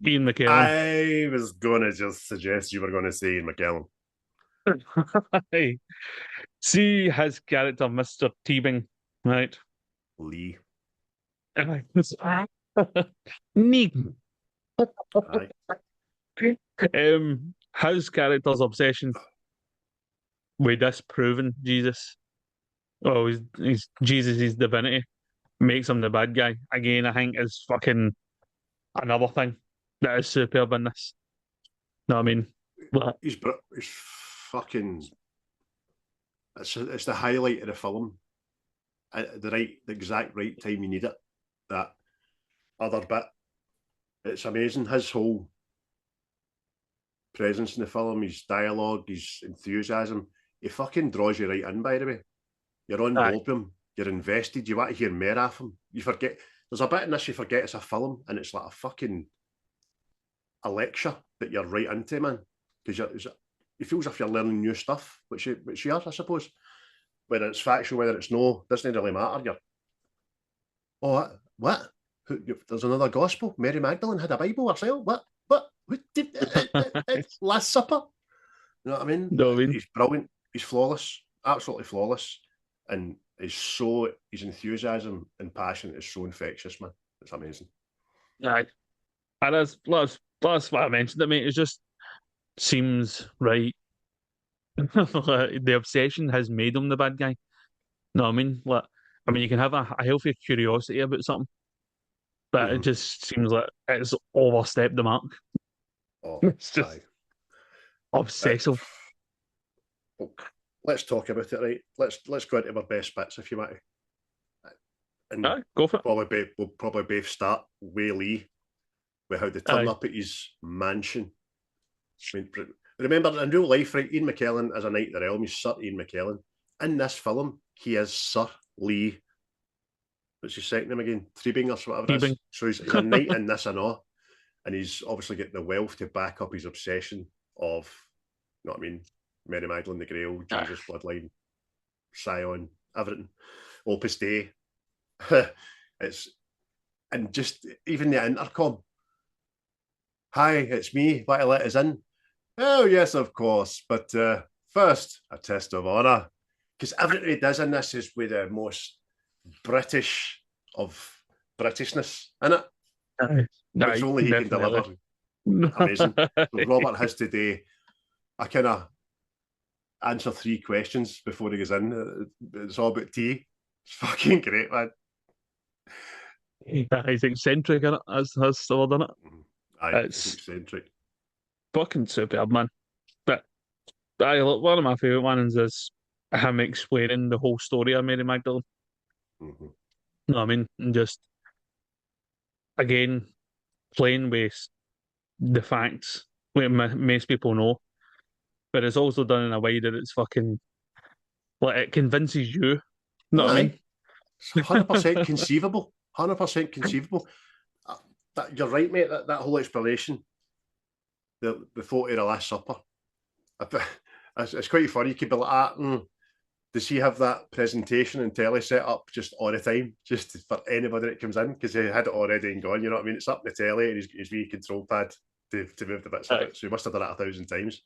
Ian McKellan. I was gonna just suggest you were gonna say Ian McKellan. Hey, see his character, Mr. Teabing, right? Lee. Neat. Aye. His character's obsession with disproving Jesus. Oh, he's Jesus' divinity makes him the bad guy. Again, I think is fucking another thing that is superb in this. Know what I mean? But, He's fucking. It's the highlight of the film. At the exact right time you need it. That other bit. It's amazing. His whole presence in the film, his dialogue, his enthusiasm. He fucking draws you right in, by the way. You're on board with him. You're invested. You want to hear more of him. You forget. There's a bit in this you forget it's a film, and it's like a lecture that you're right into, man. Because it feels as if you're learning new stuff, which you are, I suppose. Whether it's factual, whether it's no, doesn't really matter. You're, oh, what? There's another gospel. Mary Magdalene had a Bible herself. What? Last Supper. You know what I mean? know what I mean? He's brilliant. He's flawless. Absolutely flawless. And his enthusiasm and passion is so infectious, man. It's amazing. Aye. And that's what I mentioned. I mean, it just seems right. The obsession has made him the bad guy. Know what I mean? Like, I mean, you can have a healthy curiosity about something, but it just seems like it's overstepped the mark. Oh, It's just aye. obsessive. Well, let's talk about it, right? Let's go into our best bits if you want to. And Aye, go for it. we'll probably both start with Lee, with how they turn up at his mansion. I mean, remember in real life, right? Ian McKellan is a Knight of the Realm. He's Sir Ian McKellan. In this film, he is Sir Lee. What's his second name again? Treebing or whatever it is. So he's a knight in this and all. And he's obviously getting the wealth to back up his obsession of, you know what I mean? Mary Magdalene, the Grail, Jesus, Bloodline, Scion, everything. Opus Dei. And just even the intercom. Hi, it's me. Want to let us in? Oh, yes, of course. But first, a test of honour. Because everything he does in this is with the most British of Britishness in it. Which only he can deliver. Amazing. So Robert has to do a kind of answer 3 questions before he goes in. It's all about tea. It's fucking great, man. He's eccentric in it, as still done it. Aye, it's eccentric. Fucking superb, man. But one of my favourite ones is him explaining the whole story of Mary Magdalene. Mm-hmm. You know what I mean? And just, again, playing with the facts, what most people know, but it's also done in a way that it's fucking, like, it convinces you. You know what I mean? It's 100% conceivable. 100% conceivable. You're right, mate. That whole explanation, the thought of the Last Supper, it's quite funny. You could be like, does he have that presentation and telly set up just all the time, just for anybody that comes in? Because he had it already and gone, you know what I mean? It's up in the telly and his wee control pad to move the bits of it. So he must have done it 1,000 times.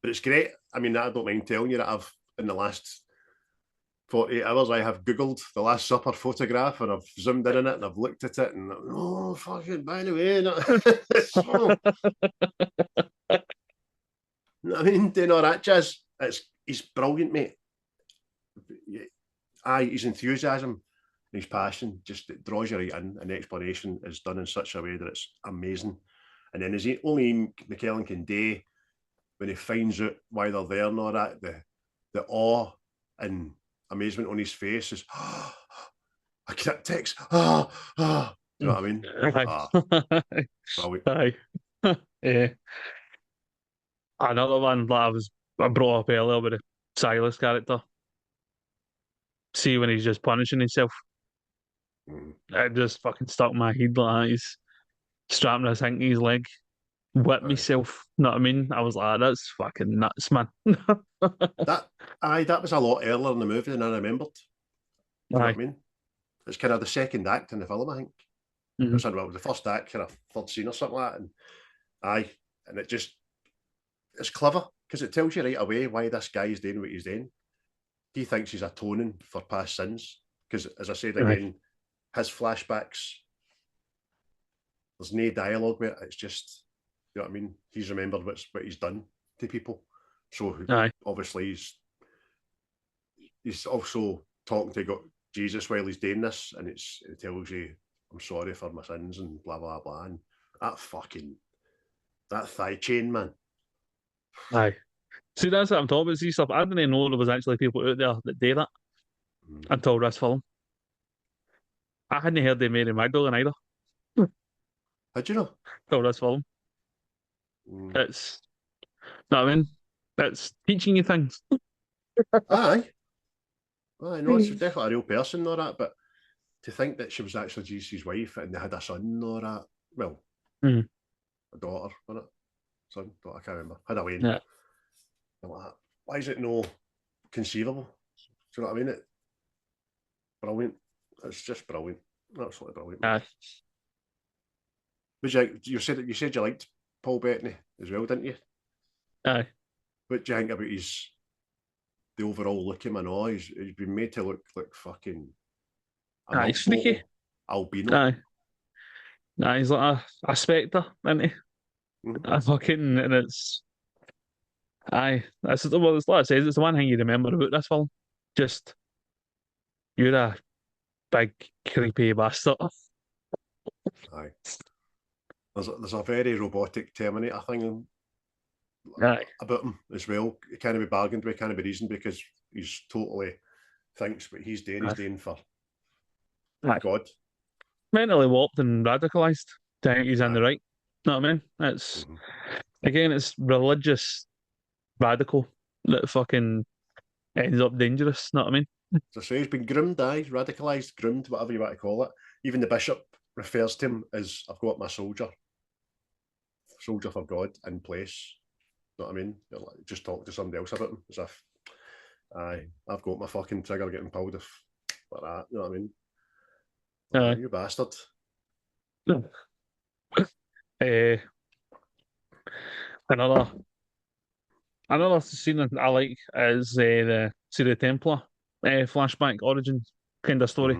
But it's great. I mean, I don't mind telling you that I've, in the last 48 hours, I have Googled the Last Supper photograph and I've zoomed in on it and I've looked at it and, oh, fucking, by the way, I mean, doing all that jazz, he's brilliant, mate. His enthusiasm and his passion just it draws you right in, and the explanation is done in such a way that it's amazing. And then as only McKellan can do when he finds out why they're there and all that, the awe and amazement on his face is a cryptics. You know what I mean? Aye. Yeah. Another one that I brought up earlier with the Silas character. see when he's just punishing himself. Mm. It just fucking stuck in my head like that. He's strapping his thing to his leg, whipped Aye. myself. You know what I mean? I was like, that's fucking nuts, man. That that was a lot earlier in the movie than I remembered. Do you know what Aye. I mean? It's kind of the second act in the film, I think. Mhm. It's about the first act, kind of third scene or something like that. And and it's clever because it tells you right away why this guy is doing what he's doing. He thinks he's atoning for past sins because, as I said Aye. again, his flashbacks, there's no dialogue with it. It's just, you know what I mean? He's remembered what he's done to people. So Aye. obviously he's also talking to Jesus while he's doing this, and it tells you, I'm sorry for my sins and blah blah blah. And that thigh chain, man. Aye. See, that's what I'm talking about. See stuff. I didn't know there was actually people out there that do that until this film. I hadn't heard of Mary Magdalene either How'd you know? until this film. Mm. It's, know what I mean? It's teaching you things. Aye. I know it's definitely a real person and all that, but to think that she was actually Jesus' wife and they had a son and all that, well, a daughter, wasn't it? Son, daughter, I can't remember. Had a Wayne. Yeah. Like that. Why is it no conceivable? Do you know what I mean? Brilliant. It's just brilliant. Absolutely brilliant. Aye. Was you said you liked Paul Bettany as well, didn't you? Aye. What do you think about the overall look of him and all? He's been made to look like fucking Aye, he's freaky. albino. Aye. Aye, he's like a spectre, isn't he? Mm-hmm. A fucking, and it's, aye. That's well, it's like I says, it's the one thing you remember about this film. Just, you're a big, creepy bastard. Aye. There's a very robotic Terminator thing Aye. about him as well. It can't be bargained with, can't be reasoned because he's totally thinks what he's doing for Aye. God. Mentally warped and radicalized. I think he's in the right. Know what I mean? It's again, it's religious radical that fucking ends up dangerous. Know what I mean? So I say he's been groomed, radicalised, groomed, whatever you want to call it. Even the bishop refers to him as, I've got my soldier for God in place. You know what I mean? Just talk to somebody else about him as if, I've got my fucking trigger getting pulled if like that. You know what I mean? You bastard. Another scene that I like is the Templar flashback origin kind of story.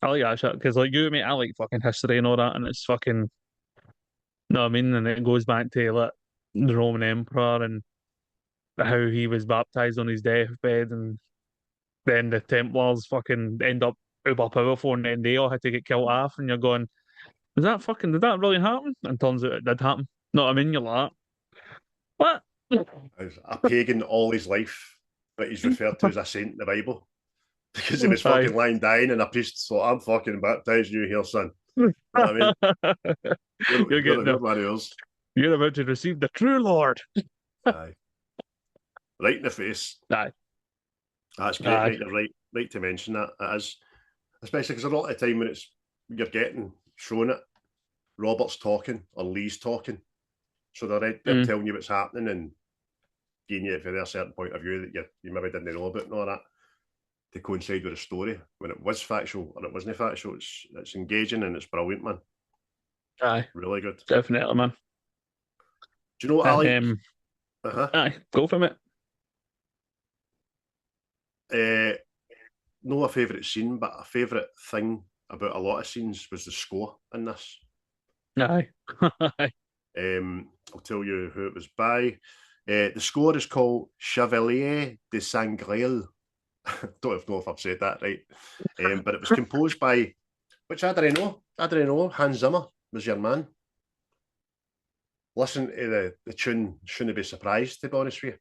I like that shit because, like you, mate, I like fucking history and all that, and it's fucking, you know what I mean? And it goes back to like the Roman Emperor and how he was baptized on his deathbed, and then the Templars fucking end up uber powerful, and then they all had to get killed off, and you're going, did that really happen? And turns out it did happen. Know what I mean? You're like, what? He's a pagan all his life, but he's referred to as a saint in the Bible because he was fucking lying dying, and a priest thought, I'm fucking baptizing you here, son. You know what I mean? You're about to receive the true Lord. Aye. Right in the face. Aye. That's great, mate. You're right to mention that. It is. Especially because a lot of the time when you're getting shown it, Robert's talking or Lee's talking. So they're telling you what's happening and giving you from a certain point of view that you maybe didn't know about and all that to coincide with the story. When it was factual or it wasn't factual, it's engaging and it's brilliant, man. Aye. Really good. Definitely, man. Do you know what I like? Aye, go from it. Not a favourite scene, but a favourite thing about a lot of scenes was the score in this. Aye. I'll tell you who it was by. The score is called Chevaliers de Sangreal. Don't know if I've said that right. But it was composed by, which I didn't know. Hans Zimmer was your man. Listen to the tune, shouldn't be surprised, to be honest with you.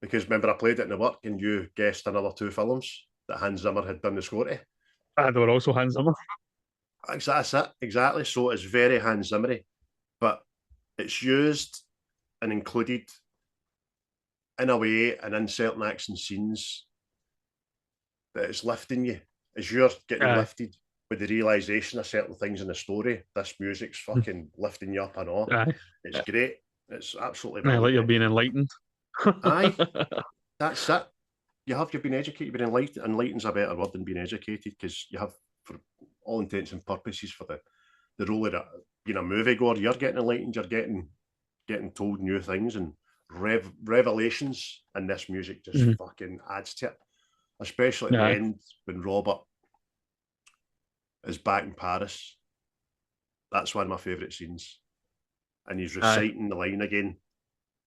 Because remember, I played it in the work and you guessed another two films that Hans Zimmer had done the score to. They were also Hans Zimmer. That's it, exactly. So it's very Hans Zimmery, but it's used and included in a way and in certain action scenes that it's lifting you. As you're getting Aye. lifted with the realisation of certain things in the story, this music's fucking lifting you up and all. Aye. It's great. It's absolutely Aye, brilliant. like you're mate. being enlightened. Aye. That's it. You've been educated, you've been enlightened. Enlighted's a better word than being educated, because you have, for all intents and purposes, for the role of being a moviegoer, you're getting enlightened, you're getting told new things, and revelations, and this music just Mhm. fucking adds to it. Especially at the Aye. end when Robert is back in Paris. That's one of my favourite scenes. And he's reciting the line again,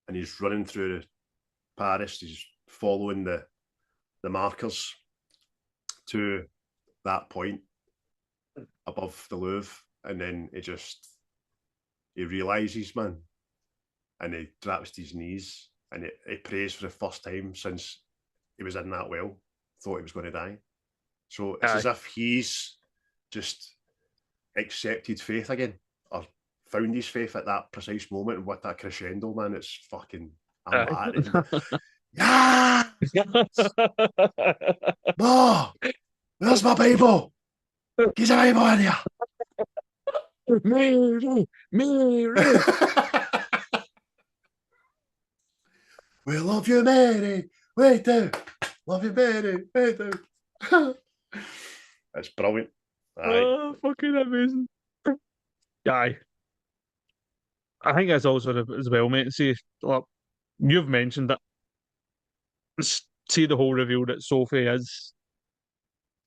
and he's running through Paris. He's following the markers to that point above the Louvre, and then he realises, man, and he drops to his knees, and he prays for the first time since he was in that well, thought he was going to die. So it's as if he's just accepted faith again, or found his faith at that precise moment, and with that crescendo, man, it's fucking, yeah! No! Where's my Bible? Get a Bible in here! Mary! We love you, Mary! We do! Love you, Mary! We do! It's brilliant. Aye. Oh, fucking amazing. Aye. I think that's also as well, mate. See, look, you've mentioned it. See the whole reveal that Sophie is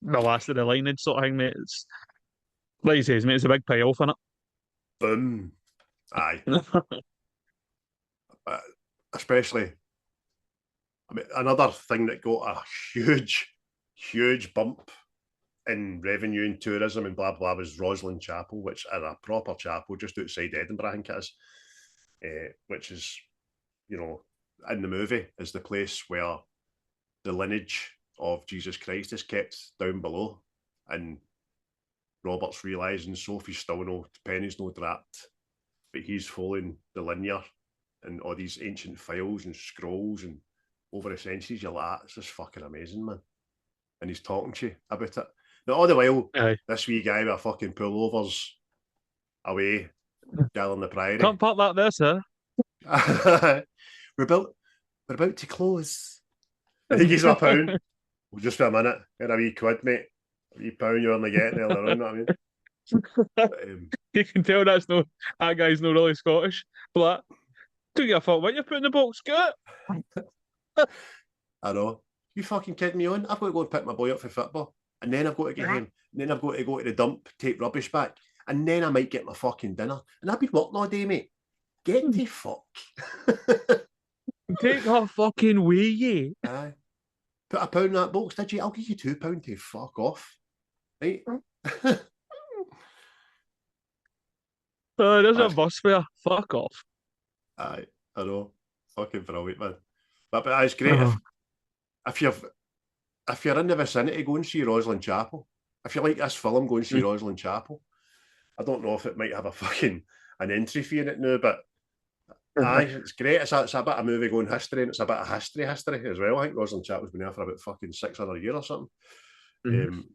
the last of the lineage sort of thing, mate. It's like he says, mate, it's a big payoff in it. Boom. Aye. Especially, I mean, another thing that got a huge bump in revenue and tourism and blah blah was Roslin Chapel, which is a proper chapel just outside Edinburgh, I think it is, which is, you know, in the movie is the place where the lineage of Jesus Christ is kept down below, and Robert's realising Sophie's still no penny's no drapped, but he's following the linear and all these ancient files and scrolls, and over the centuries you're like, it's just fucking amazing, man. And he's talking to you about it. Now all the while, this wee guy with a fucking pullovers away gathering the priory. Can't pop that there, sir. We're about to close. And he gives him a £1. Well, just for a minute, get a wee quid, mate. A wee £1 you're only getting earlier on, you know what I mean? But, you can tell that guy's not really Scottish. But do you fuck what you put in the box, get I know. You fucking kidding me on? I've got to go and pick my boy up for football, and then I've got to get home, and then I've got to go to the dump, take rubbish back, and then I might get my fucking dinner. And I've been working all day, mate. Get the fuck. Take her fucking way, yeah. Aye. Put £1 in that box, did you? I'll give you £2 to fuck off. Right? There's a bus fare. Fuck off. Aye, I know. Fucking brilliant, man. But it's great. If you're in the vicinity, go and see Roslin Chapel. If you like this film, go and see Roslin Chapel. I don't know if it might have an entry fee in it now, but aye, it's great. It's a bit of movie going history, and it's a bit of history as well. I think Roslin Chapel's been there for about fucking 600 years or something.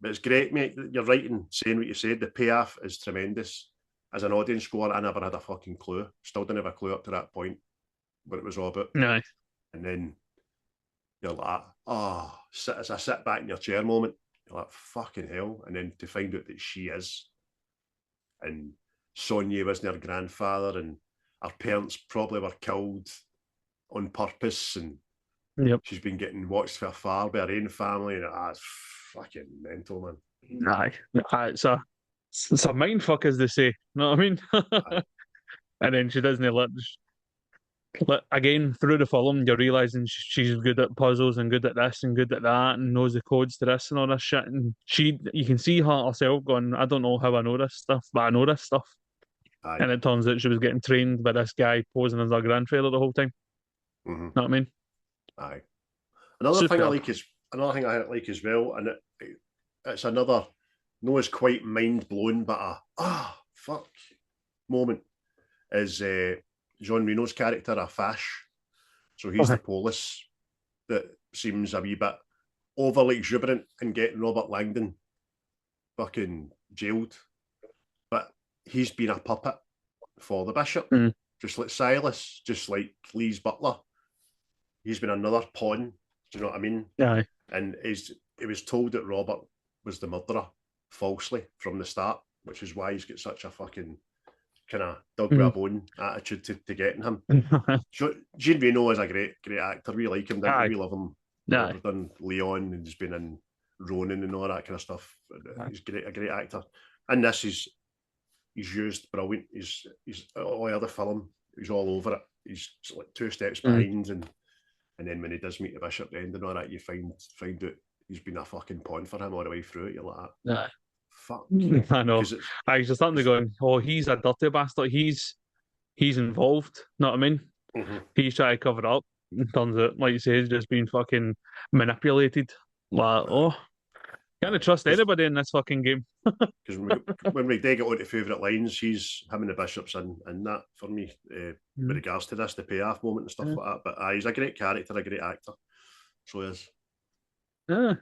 But it's great, mate. You're right in saying what you said. The payoff is tremendous. As an audience goer, I never had a fucking clue. Still didn't have a clue up to that point what it was all about. Nice. And then you're like, oh, as I sit back in your chair moment, you're like, fucking hell. And then to find out that she is, and Sonia wasn't her grandfather, and her parents probably were killed on purpose, and she's been getting watched from afar by her own family, and it's fucking mental, man. It's a mind fuck, as they say. You know what I mean? And then she doesn't let again through the film. You're realizing she's good at puzzles and good at this and good at that, and knows the codes to this and all this shit. And you can see her herself going, I don't know how I know this stuff, but I know this stuff. Aye. And it turns out she was getting trained by this guy posing as her grandfather the whole time. Mm-hmm. Know what I mean? Aye. Another thing I like as well, and it's another, no, it's quite mind blown, but fuck moment is Jean Reno's character, a Fash. So he's the police that seems a wee bit overly exuberant in getting Robert Langdon fucking jailed, but he's been a puppet for the bishop, just like Silas, just like Lee's butler. He's been another pawn. Do you know what I mean? Aye. And he was told that Robert was the murderer falsely from the start, which is why he's got such a fucking kind of dog with a bone attitude to getting him. Jean Reno is a great actor. We like him, don't we? We love him. We've done Leon, and he's been in Ronin and all that kind of stuff. He's a great actor. And this he's used brilliant. He's all the other film, he's all over it. He's like 2 steps behind, and then when he does meet the bishop at the end and all that, you find out he's been a fucking pawn for him all the way through it. You're like, fuck. I know. I was just starting to go, oh, he's a dirty bastard. He's involved. Know what I mean? He's trying to cover it up. Turns out, like you say, he's just been fucking manipulated. Like, can't trust anybody in this fucking game. Because when we dig it onto favourite lines, him and the bishop's in that for me, with regards to this, the payoff moment and stuff like that. But he's a great character, a great actor. So he is. Yeah.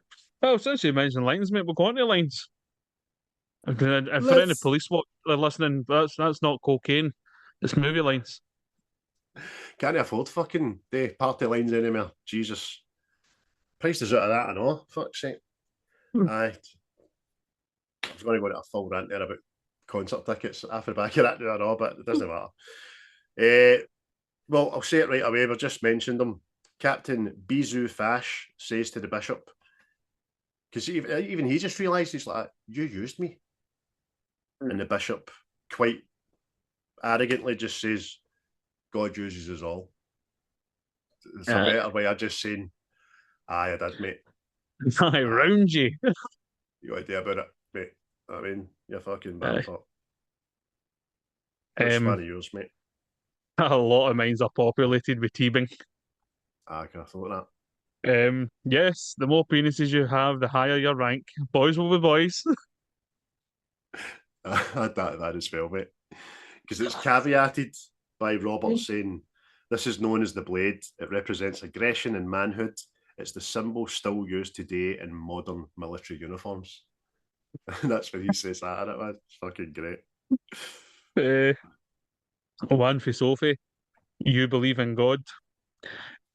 Well, since you mentioned lines, mate, we'll go on to lines. If for any police are listening, that's not cocaine. It's movie lines. Can't afford fucking the party lines anymore. Jesus. Price is out of that, I know. Fuck's sake. I was going to go into a full rant there about concert tickets after the back of that now, I know, but it doesn't matter. Well, I'll say it right away. We've just mentioned him. Captain Bisou Fash says to the bishop, because even he just realised, he's like, you used me. And the bishop quite arrogantly just says, God uses us all. It's a better way of just saying, aye, I did, mate. I round you. You idea about it, mate. I mean, you're fucking bad. Which one of yours, mate? A lot of mines are populated with teabing. I can thought that. Yes, the more penises you have, the higher your rank. Boys will be boys. I had that as well, mate. Because it's caveated by Robert saying, this is known as the blade. It represents aggression and manhood. It's the symbol still used today in modern military uniforms. That's when he says that, isn't it, man? It's fucking great. One for Sophie. You believe in God.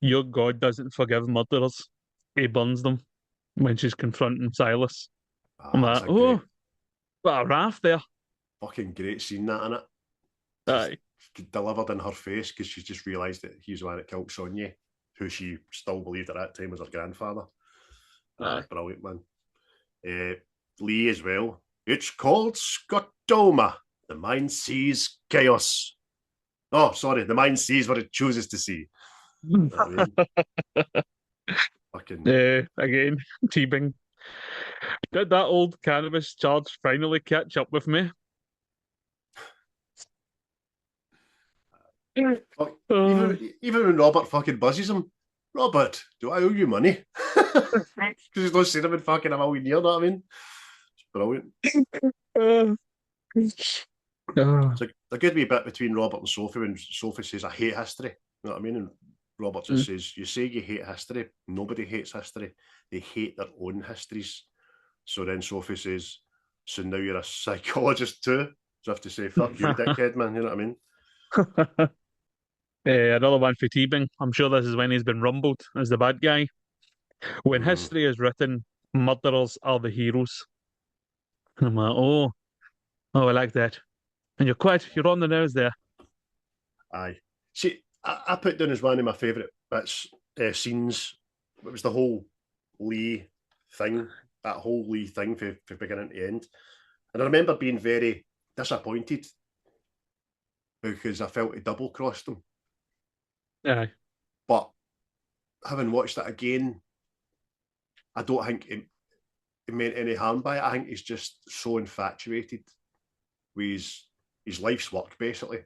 Your God doesn't forgive murderers. He burns them when she's confronting Silas. I'm like, oh, what a raft there. Fucking great scene, that, innit? Aye. Delivered in her face because she's just realised that he's the one that killed Sonia, who she still believed at that time was her grandfather. Brilliant, man. Lee as well. It's called Scotoma. The mind sees chaos. Oh, sorry, the mind sees what it chooses to see. Fucking again, teabing. Did that old cannabis charge finally catch up with me? Even when Robert fucking buzzes him, Robert, do I owe you money? Because he's not seen him in fucking a million years, you know what I mean? It's brilliant. It's a good wee bit between Robert and Sophie when Sophie says, I hate history. You know what I mean? And Robert just says, you say you hate history. Nobody hates history. They hate their own histories. So then Sophie says, so now you're a psychologist too? So I have to say, fuck you, dickhead, man. You know what I mean? Another one for teabing. I'm sure this is when he's been rumbled as the bad guy. When history is written, murderers are the heroes. And I'm like, oh, I like that. And you're on the nose there. Aye. See, I put down as one of my favourite bits, scenes. It was the whole Lee thing, that whole Lee thing from beginning to end. And I remember being very disappointed because I felt he double-crossed him. Aye. But having watched it again, I don't think it meant any harm by it. I think he's just so infatuated with his life's work, basically,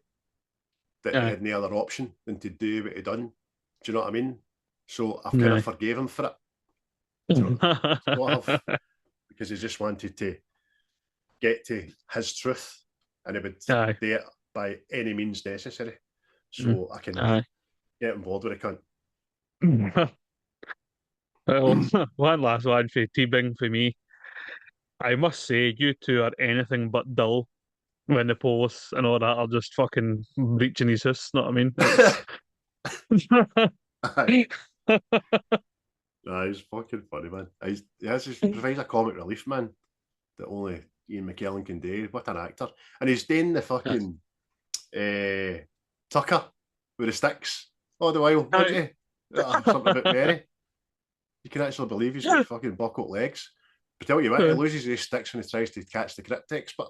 that he had no other option than to do what he done. Do you know what I mean? So I've kind of forgave him for it. You know, because he just wanted to get to his truth, and he would do it by any means necessary. So I can get on board with a cunt. Well, one last one for Teabing for me. I must say, you two are anything but dull when the police and all that are just fucking reaching his house. Know what I mean? Aye. Nah, he's fucking funny, man. He provides a comic relief, man, that only Ian McKellan can do. What an actor. And he's doing the fucking Tucker with the sticks all the while, don't you? Something about Mary. You can actually believe he's got fucking buckled legs. But tell you what, he loses his sticks when he tries to catch the crypt expert.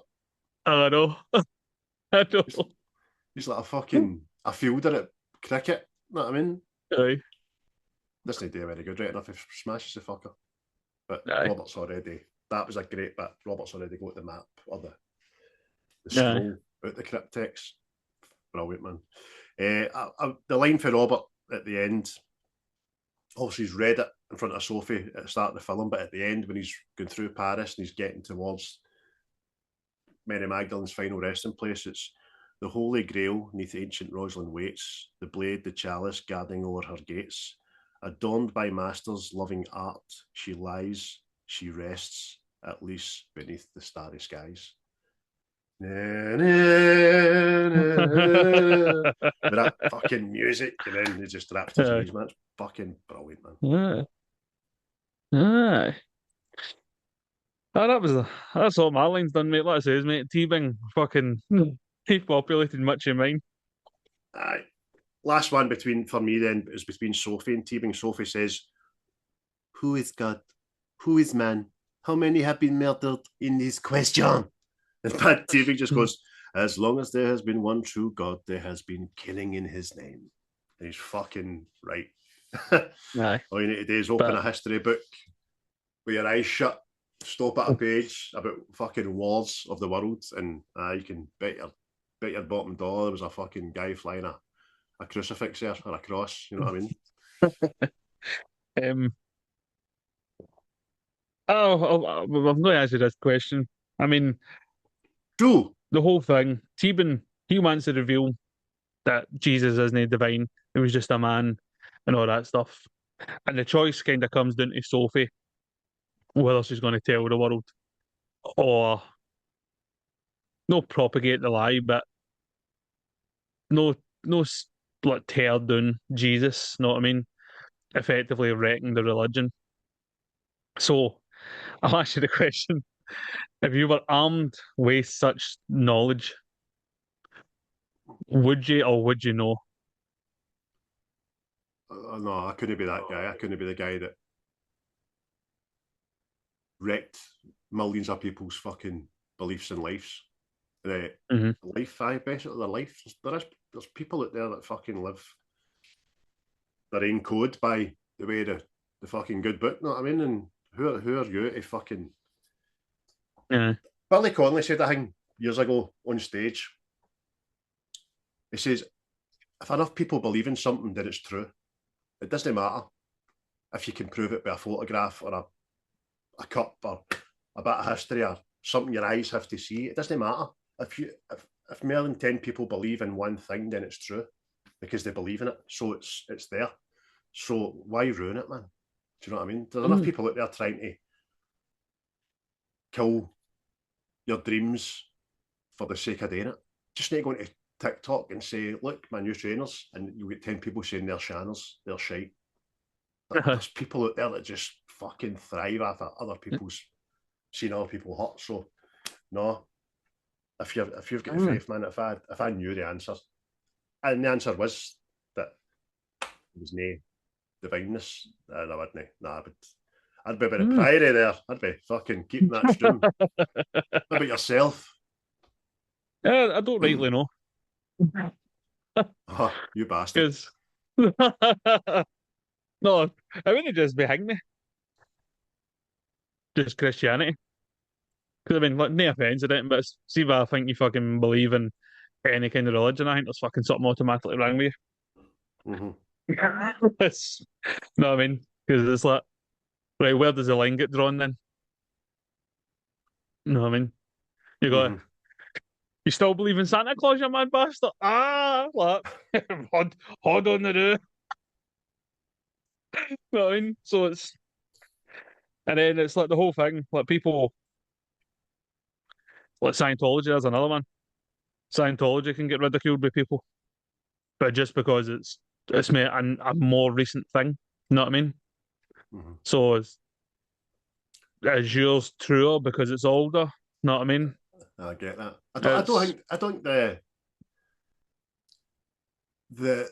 I know. I know. He's like a fielder at cricket. Know what I mean? Aye. Doesn't do very good, right enough, if he smashes the fucker. But Aye. Robert's already, that was a great bit. Robert's already got the map or the Aye. scroll out the crypt text. Brilliant, man. The line for Robert at the end, obviously he's read it in front of Sophie at the start of the film, but at the end when he's going through Paris and he's getting towards Mary Magdalene's final resting place, it's the Holy Grail neath ancient Rosalind waits, the blade, the chalice guarding o'er her gates. Adorned by masters loving art, she lies, she rests, at least beneath the starry skies. With that fucking music, and then he just raps his knees, man. It's fucking brilliant, man. Aye. That's all my line's done, mate. Like I says, mate, Teabing fucking he populated much of mine. Aye. Last one for me then is between Sophie and Teabing. Sophie says, "Who is God? Who is man? How many have been murdered in this question?" And Pat Teabing just goes, "As long as there has been one true God, there has been killing in his name." And he's fucking right. Aye. All you need to do is open a history book with your eyes shut, stop at a page about fucking wars of the world, and you can bet your bottom dollar there was a fucking guy flying a crucifix there or a cross. You know what I mean? I'm going to answer this question. I mean, true. The whole thing, Teabing, he wants to reveal that Jesus isn't divine. He was just a man and all that stuff. And the choice kind of comes down to Sophie, whether she's going to tell the world or no propagate the lie, but no like tear down Jesus, know what I mean? Effectively wrecking the religion. So I'll ask you the question. If you were armed with such knowledge, would you or would you know? No, I couldn't be that guy. I couldn't be the guy that wrecked millions of people's fucking beliefs and lives. Life, basically their life. There's people out there that fucking live their own code by the way the fucking good book, know what I mean? And who are you to fucking... Yeah. Billy Connolly said a thing years ago on stage. He says, if enough people believe in something, then it's true. It doesn't matter if you can prove it by a photograph or a cup or a bit of history or something your eyes have to see. It doesn't matter. If more than 10 people believe in one thing, then it's true because they believe in it. So it's there. So why ruin it, man? Do you know what I mean? There's enough people out there trying to kill your dreams for the sake of doing it. Just need to go into TikTok and say, look, my new trainers, and you'll get 10 people saying they're shanners, they're shite. There's people out there that just fucking thrive after other people's seeing other people hurt. So no, if you've got the faith, man, if I knew the answers, and the answer was that there was no divineness, I wouldn't. Nah, but I'd be by the priory there. I'd be fucking keeping that stream. What about yourself? I don't rightly know. Oh, you bastard. No, it wouldn't just be hang me. Just Christianity. Because I mean, like, no offense to it, but see if I think you fucking believe in any kind of religion, I think there's fucking something automatically wrong with you. It's, you know what I mean? Because it's like, right, where does the line get drawn then? You know what I mean? You go, you still believe in Santa Claus, you mad bastard? What? Hold on the do. You know what I mean? So it's And then it's like the whole thing, like people, like Scientology, there's another one. Scientology can get ridiculed by people, but just because it's made a more recent thing, you know what I mean? Mm-hmm. So is yours truer because it's older? You know what I mean? I get that. It's I don't the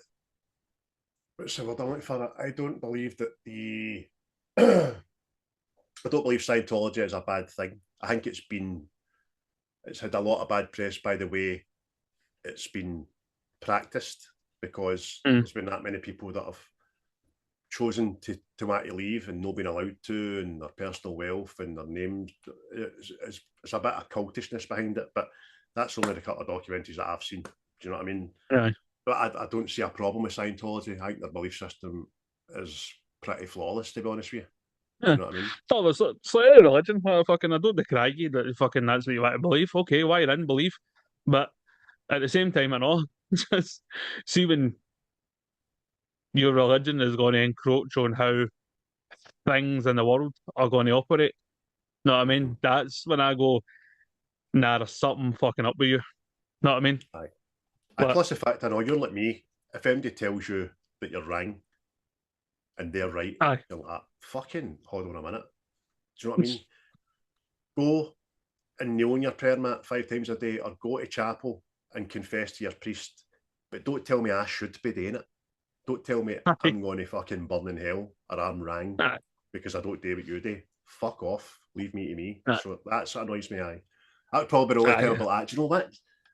what's the word I want for it? I don't believe that the I don't believe Scientology is a bad thing. I think it's had a lot of bad press by the way it's been practiced because there's been that many people that have chosen to want to leave and not been allowed to, and their personal wealth and their names. It's a bit of cultishness behind it, but that's only the couple of documentaries that I've seen. Do you know what I mean? Right. But I don't see a problem with Scientology. I think their belief system is pretty flawless, to be honest with you. Yeah. You know what I mean? So it's like any religion. Well, fucking, I don't decry you that fucking that's what you want to believe. Okay, why you didn't believe? But at the same time, I know, just see when your religion is going to encroach on how things in the world are going to operate. Know what I mean? That's when I go, nah, there's something fucking up with you. Know what I mean? Aye. But Plus the fact I know you're like me. If anybody tells you that you're wrong and they're right, aye, you're like, fucking hold on a minute. Do you know what I mean? Go and kneel on your prayer mat 5 times a day, or go to chapel and confess to your priest. But don't tell me I should be doing it. Don't tell me aye, I'm going to fucking burn in hell or I'm wrong aye, because I don't do what you do. Fuck off. Leave me to me. aye, So that's what annoys me. Aye. That would probably be the only time I'd be like, do you know what?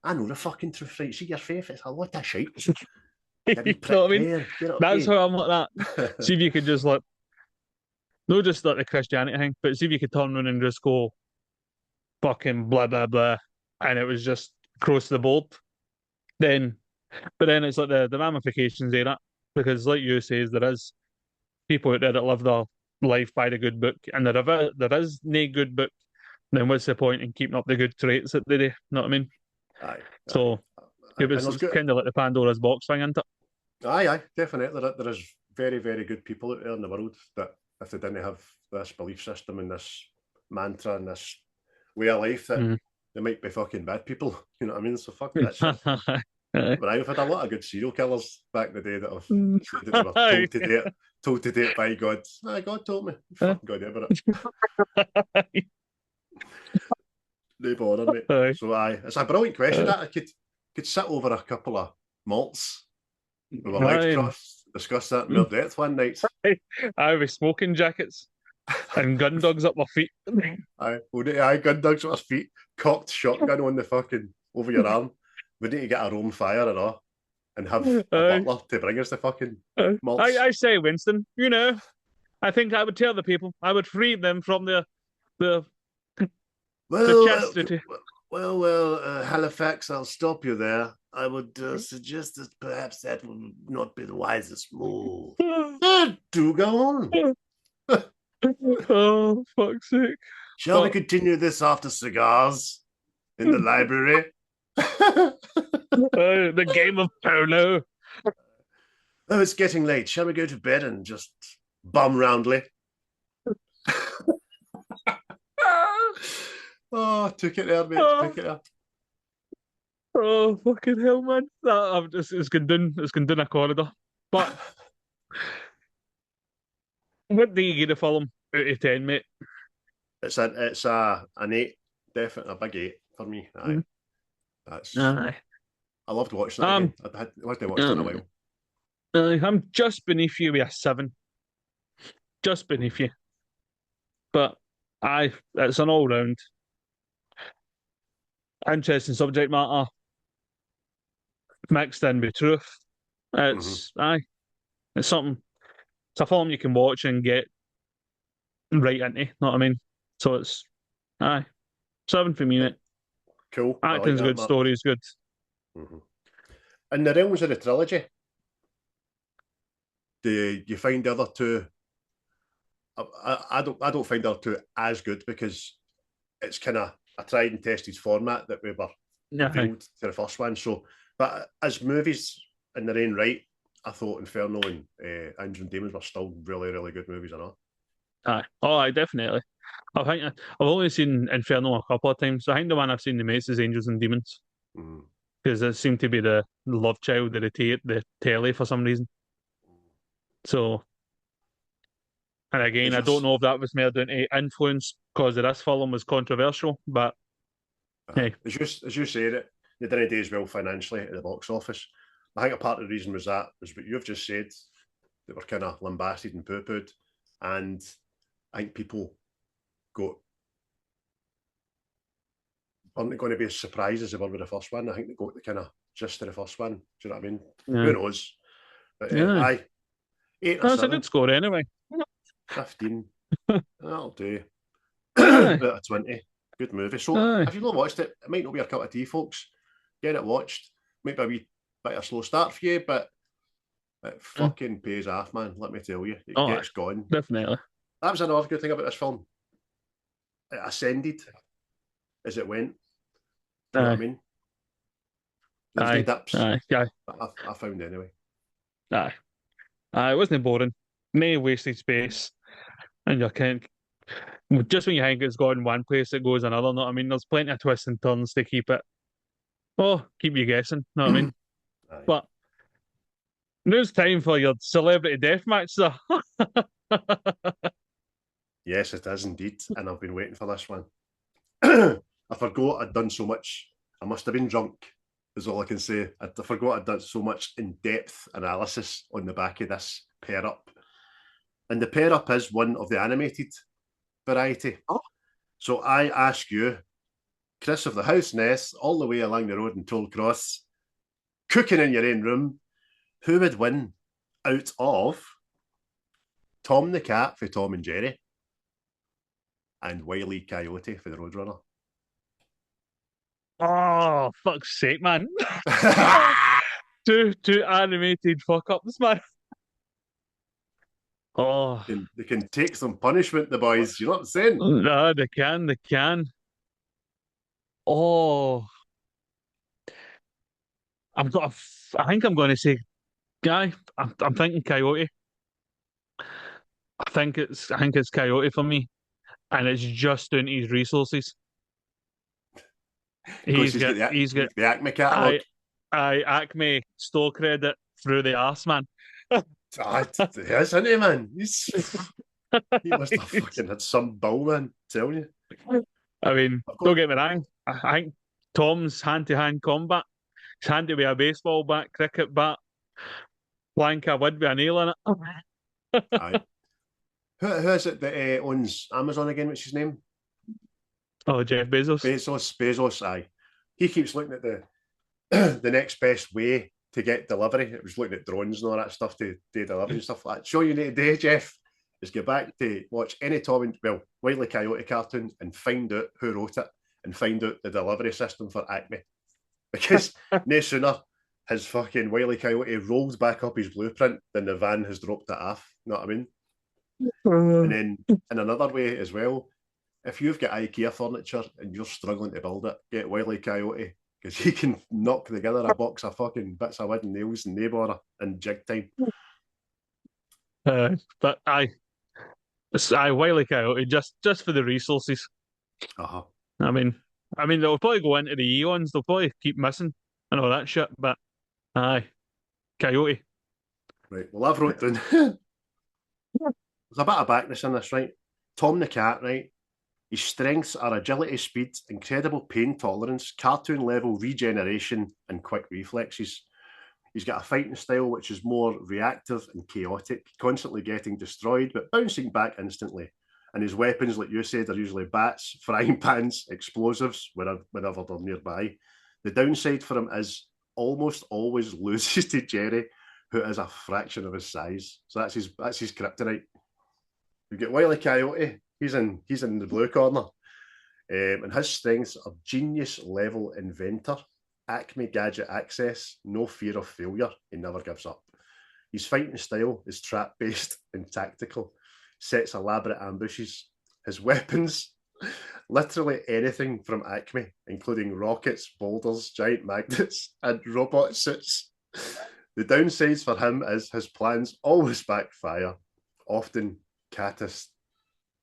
I know the fucking truth, right? See your faith, it's a lot of shite. Get me you know what I mean? prayer. Get up That's here. how I'm like that. See if you could just like, not just like the Christianity thing, but see if you could turn around and just go fucking blah blah blah, and it was just across the board. Then, but then it's like the ramifications of that, because like you says, there is people out there that live their life by the good book, and there is no good book. Then what's the point in keeping up the good traits that they do? Know what I mean? Aye. So Aye. And it's kind of like the Pandora's box thing, isn't it? Aye, definitely. There is very, very good people out there in the world that if they didn't have this belief system and this mantra and this way of life, that they might be fucking bad people. You know what I mean? So fuck that shit. But I've had a lot of good serial killers back in the day that have said that they were told to do it by God. Aye, God told me. Fucking God ever it. No bother, mate. Aye. So aye, it's a brilliant question. That I could sit over a couple of malts with our legs crossed, discuss that in more depth one night. I was smoking jackets and gun dogs up my feet. Aye, gun dogs at our feet, cocked shotgun on the fucking over your arm. We need to get our own fire and all, and have a butler to bring us the fucking malts. I say, Winston, you know, I think I would tell the people, I would free them from the chastity. Halifax, I'll stop you there. I would suggest that perhaps that would not be the wisest move. Do go on. Oh, fuck's sake. Shall we continue this after cigars in the library? The game of polo. Oh, it's getting late. Shall we go to bed and just bum roundly? Oh, took it there, mate. Took it there. Oh, fucking hell, man. It's gone down a corridor. But what do you give the film out of 10, mate? It's an 8, definitely a big 8 for me. Aye. That's Aye. I loved watching it again. I had watched it in a while. I'm just beneath you with a 7. Just beneath you. But it's an all round interesting subject matter mixed in with truth. It's something. It's a film you can watch and get right into. Know what I mean? So it's 7 for me, mate. Cool. Acting's good, story's good. In the realms of the trilogy, do you find the other two? I don't find the other two as good because it's kind of a tried and tested format that we were revealed to the first one. So, but as movies in their own right, I thought Inferno and Andrew and Demons were still really, really good movies, I know. Aye. Oh, aye, definitely. I've only seen Inferno a couple of times. I think the one I've seen the most is Angels and Demons Mm. because it seemed to be the love child of the telly for some reason. So, and again, It's I don't just, know if that was more down to influence because this film was controversial, but hey, as you said it, they didn't do as well financially at the box office. I think a part of the reason was what you've just said. They were kind of lambasted and poo-pooed, and I think people got aren't going to be as surprised as they were with the first one. I think they got the kind of gist of the first one. Do you know what I mean? yeah, Who knows? But yeah, aye, 8 or that's a 7, good score anyway. 15. That'll do. Aye, Out of 20. Good movie. So aye. if you've not watched it, it might not be your cup of tea, folks. Get it watched. Might be a wee bit of a slow start for you, but it Mm. fucking pays off, man. Let me tell you. It Oh, aye, gets going. definitely. That was another good thing about this film. It ascended as it went. Do you know what I Aye, mean? There was no aye, dips. aye, aye, I found anyway. aye. Aye, it wasn't boring. No wasted space. And you can't just when you think it's going one place, it goes another. Know what I mean? There's plenty of twists and turns to keep you guessing. Know what I mean? Aye. But now it's time for your celebrity deathmatch, sir. Yes, it is indeed. And I've been waiting for this one. I forgot I'd done so much. I must have been drunk, is all I can say. I forgot I'd done so much in-depth analysis on the back of this pair up. And the pair up is one of the animated variety. Oh. So I ask you, Chris of the House Nest, all the way along the road in Tollcross, cooking in your own room, who would win out of Tom the Cat for Tom and Jerry and Wile E. Coyote for the Roadrunner? Oh, fuck's sake, man. Two animated fuck ups, man. Oh, They can take some punishment, the boys. You know what I'm saying? no, they can. Oh, I think I'm going to say, guy. I'm thinking Coyote. I think it's Coyote for me, and it's just down to his resources. Because He's got the Acme catalogue. I Acme store credit through the arse, man. He is, isn't he, man? He must have fucking had some ball, man. Tell you. I mean, don't get me wrong. I think Tom's hand-to-hand combat. It's handy with a baseball bat, cricket bat, Blanca would be a nail in it. Aye. Who is it that owns Amazon again? What's his name? Oh, Jeff Bezos. Bezos. Aye. He keeps looking at the the next best way to get delivery. It was looking at drones and all that stuff to do delivery and stuff like that. So you need to do, Jeff, is get back to watch any Wile E. Coyote cartoon and find out who wrote it and find out the delivery system for Acme. Because no sooner has fucking Wile E. Coyote rolled back up his blueprint than the van has dropped it off. You know what I mean? And then in another way as well, if you've got IKEA furniture and you're struggling to build it, get Wile E. Coyote, because he can knock together a box of fucking bits of wood and nails and neighbour in jig time. But I Wile E. Coyote just for the resources. Uh-huh. I mean they'll probably go into the eons. They'll probably keep missing and all that shit. But aye, Coyote. Right. Well, I've wrote down. There's a bit of backness in this, right? Tom the Cat, right? His strengths are agility, speed, incredible pain tolerance, cartoon level regeneration, and quick reflexes. He's got a fighting style which is more reactive and chaotic, constantly getting destroyed but bouncing back instantly. And his weapons, like you said, are usually bats, frying pans, explosives, whenever they're nearby. The downside for him is almost always loses to Jerry, who is a fraction of his size. So that's his kryptonite. We've got Wile E. Coyote. He's in the blue corner. And his strengths are genius level inventor, Acme gadget access, no fear of failure. He never gives up. His fighting style is trap based and tactical, sets elaborate ambushes. His weapons, literally anything from Acme, including rockets, boulders, giant magnets, and robot suits. The downsides for him is his plans always backfire, often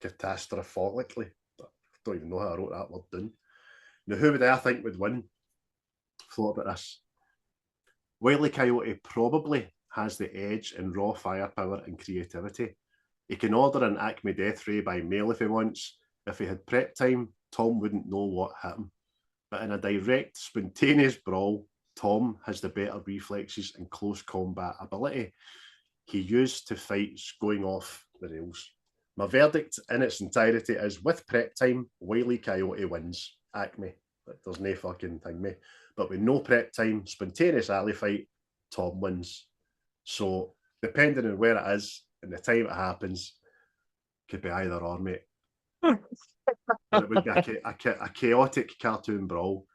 catastrophologically. I don't even know how I wrote that word down. Now, who would I think would win? Thought about this. Wile E. Coyote probably has the edge in raw firepower and creativity. He can order an Acme death ray by mail if he wants. If he had prep time, Tom wouldn't know what hit him. But in a direct, spontaneous brawl, Tom has the better reflexes and close combat ability he used to fights going off the rails. My verdict in its entirety is, with prep time, Wile E. Coyote wins. Acme. There's no fucking thing, me. But with no prep time, spontaneous alley fight, Tom wins. So, depending on where it is and the time it happens, could be either or, mate. But it would be a chaotic cartoon brawl.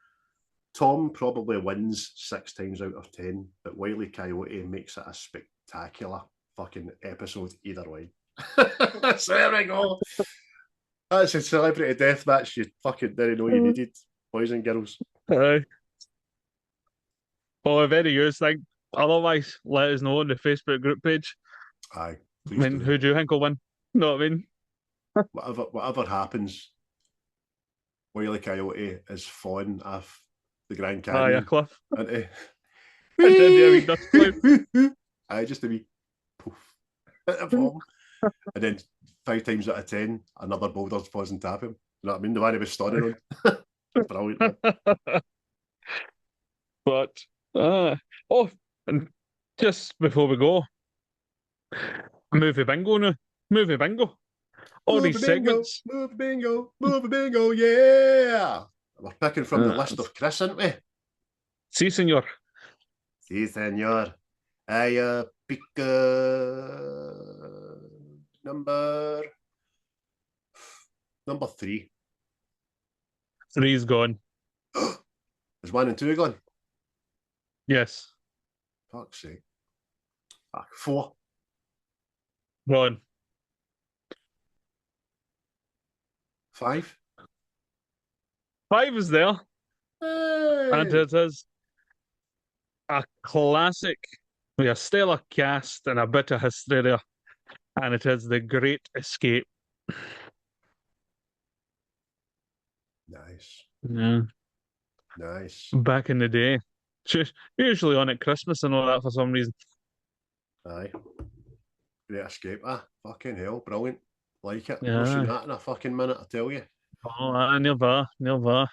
Tom probably wins 6 times out of 10, but Wile E. Coyote makes it a spectacular fucking episode either way. So there we go. That's a celebrity death match you fucking didn't know you needed, boys and girls. Aye. Well, if any of you think otherwise, let us know on the Facebook group page. Aye. I mean, who do you think will win? Know what I mean? Whatever happens, Wile E. Coyote is falling off the Grand Canyon. Aye, a cliff. Into... I did do a wee dust cloud. Aye, just a wee poof. A bomb. And then 5 times out of 10, another boulder falls and tap him. You know what I mean? The one he was standing on. Brilliant. But, and just before we go, movie bingo now. Movie bingo. All these segments. Movie bingo, yeah. We're picking from the list of Chris, aren't we? Si, senor. Si, senor. I pick number 3. 3's gone. Is 1 and 2 gone? Yes. Fuck's sake. 4. Gone. 5. 5 is there. Hey. And it is a classic with a stellar cast and a bit of history there. And it is The Great Escape. Nice. Yeah. Nice. Back in the day. Usually on at Christmas and all that for some reason. Aye. Great Escape. Fucking hell. Brilliant. Like it. Yeah. I've seen that in a fucking minute, I tell you. Oh, never. You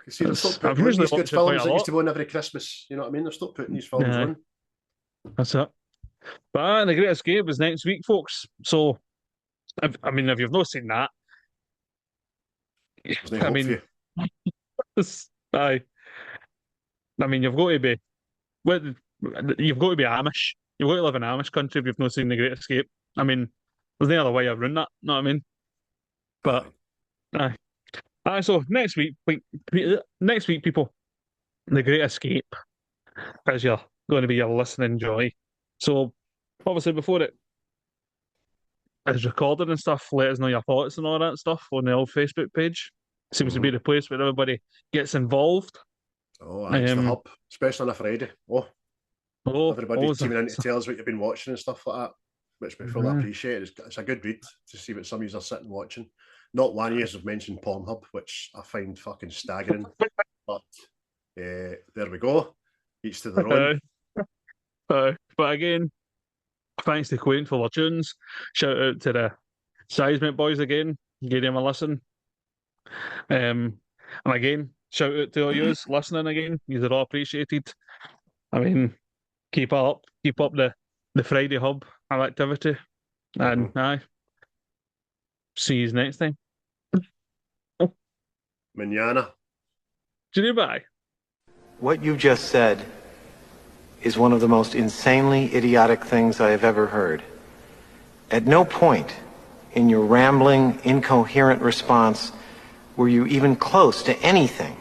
see, they've stopped I've putting usually these good watched it quite films a that used lot. to go on every Christmas. You know what I mean? They've stopped putting these films Yeah. on. That's it. But The Great Escape is next week, folks. So, if you've not seen that, There's no hope for you. aye. I mean, you've got to be Amish. You've got to live in Amish country if you've not seen The Great Escape. I mean, there's no other way around that. Know what I mean? But aye. So next week, people, The Great Escape is going to be your listening joy. So obviously, before it is recorded and stuff, let us know your thoughts and all that stuff on the old Facebook page. Seems to be the place where everybody gets involved. Oh, it's the hub, especially on a Friday. Everybody's tuning in to tell us what you've been watching and stuff like that, which we fully appreciate. It's a good read to see what some of you are sitting watching. Not one of you have mentioned Pornhub, which I find fucking staggering. But there we go. Each to their own. But again, thanks to Quaint for their tunes. Shout out to the Seismic boys again. Give them a listen. And again, shout out to all yous listening again. You're all appreciated. I mean, keep up the Friday hub of activity. And see you next time. Manana. Goodbye. What you just said is one of the most insanely idiotic things I have ever heard. At no point in your rambling, incoherent response were you even close to anything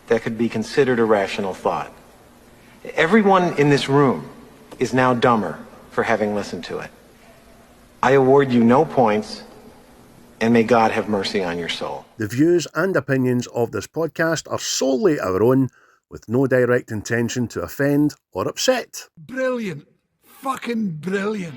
that could be considered a rational thought. Everyone in this room is now dumber for having listened to it. I award you no points, and may God have mercy on your soul. The views and opinions of this podcast are solely our own, with no direct intention to offend or upset. Brilliant. Fucking brilliant.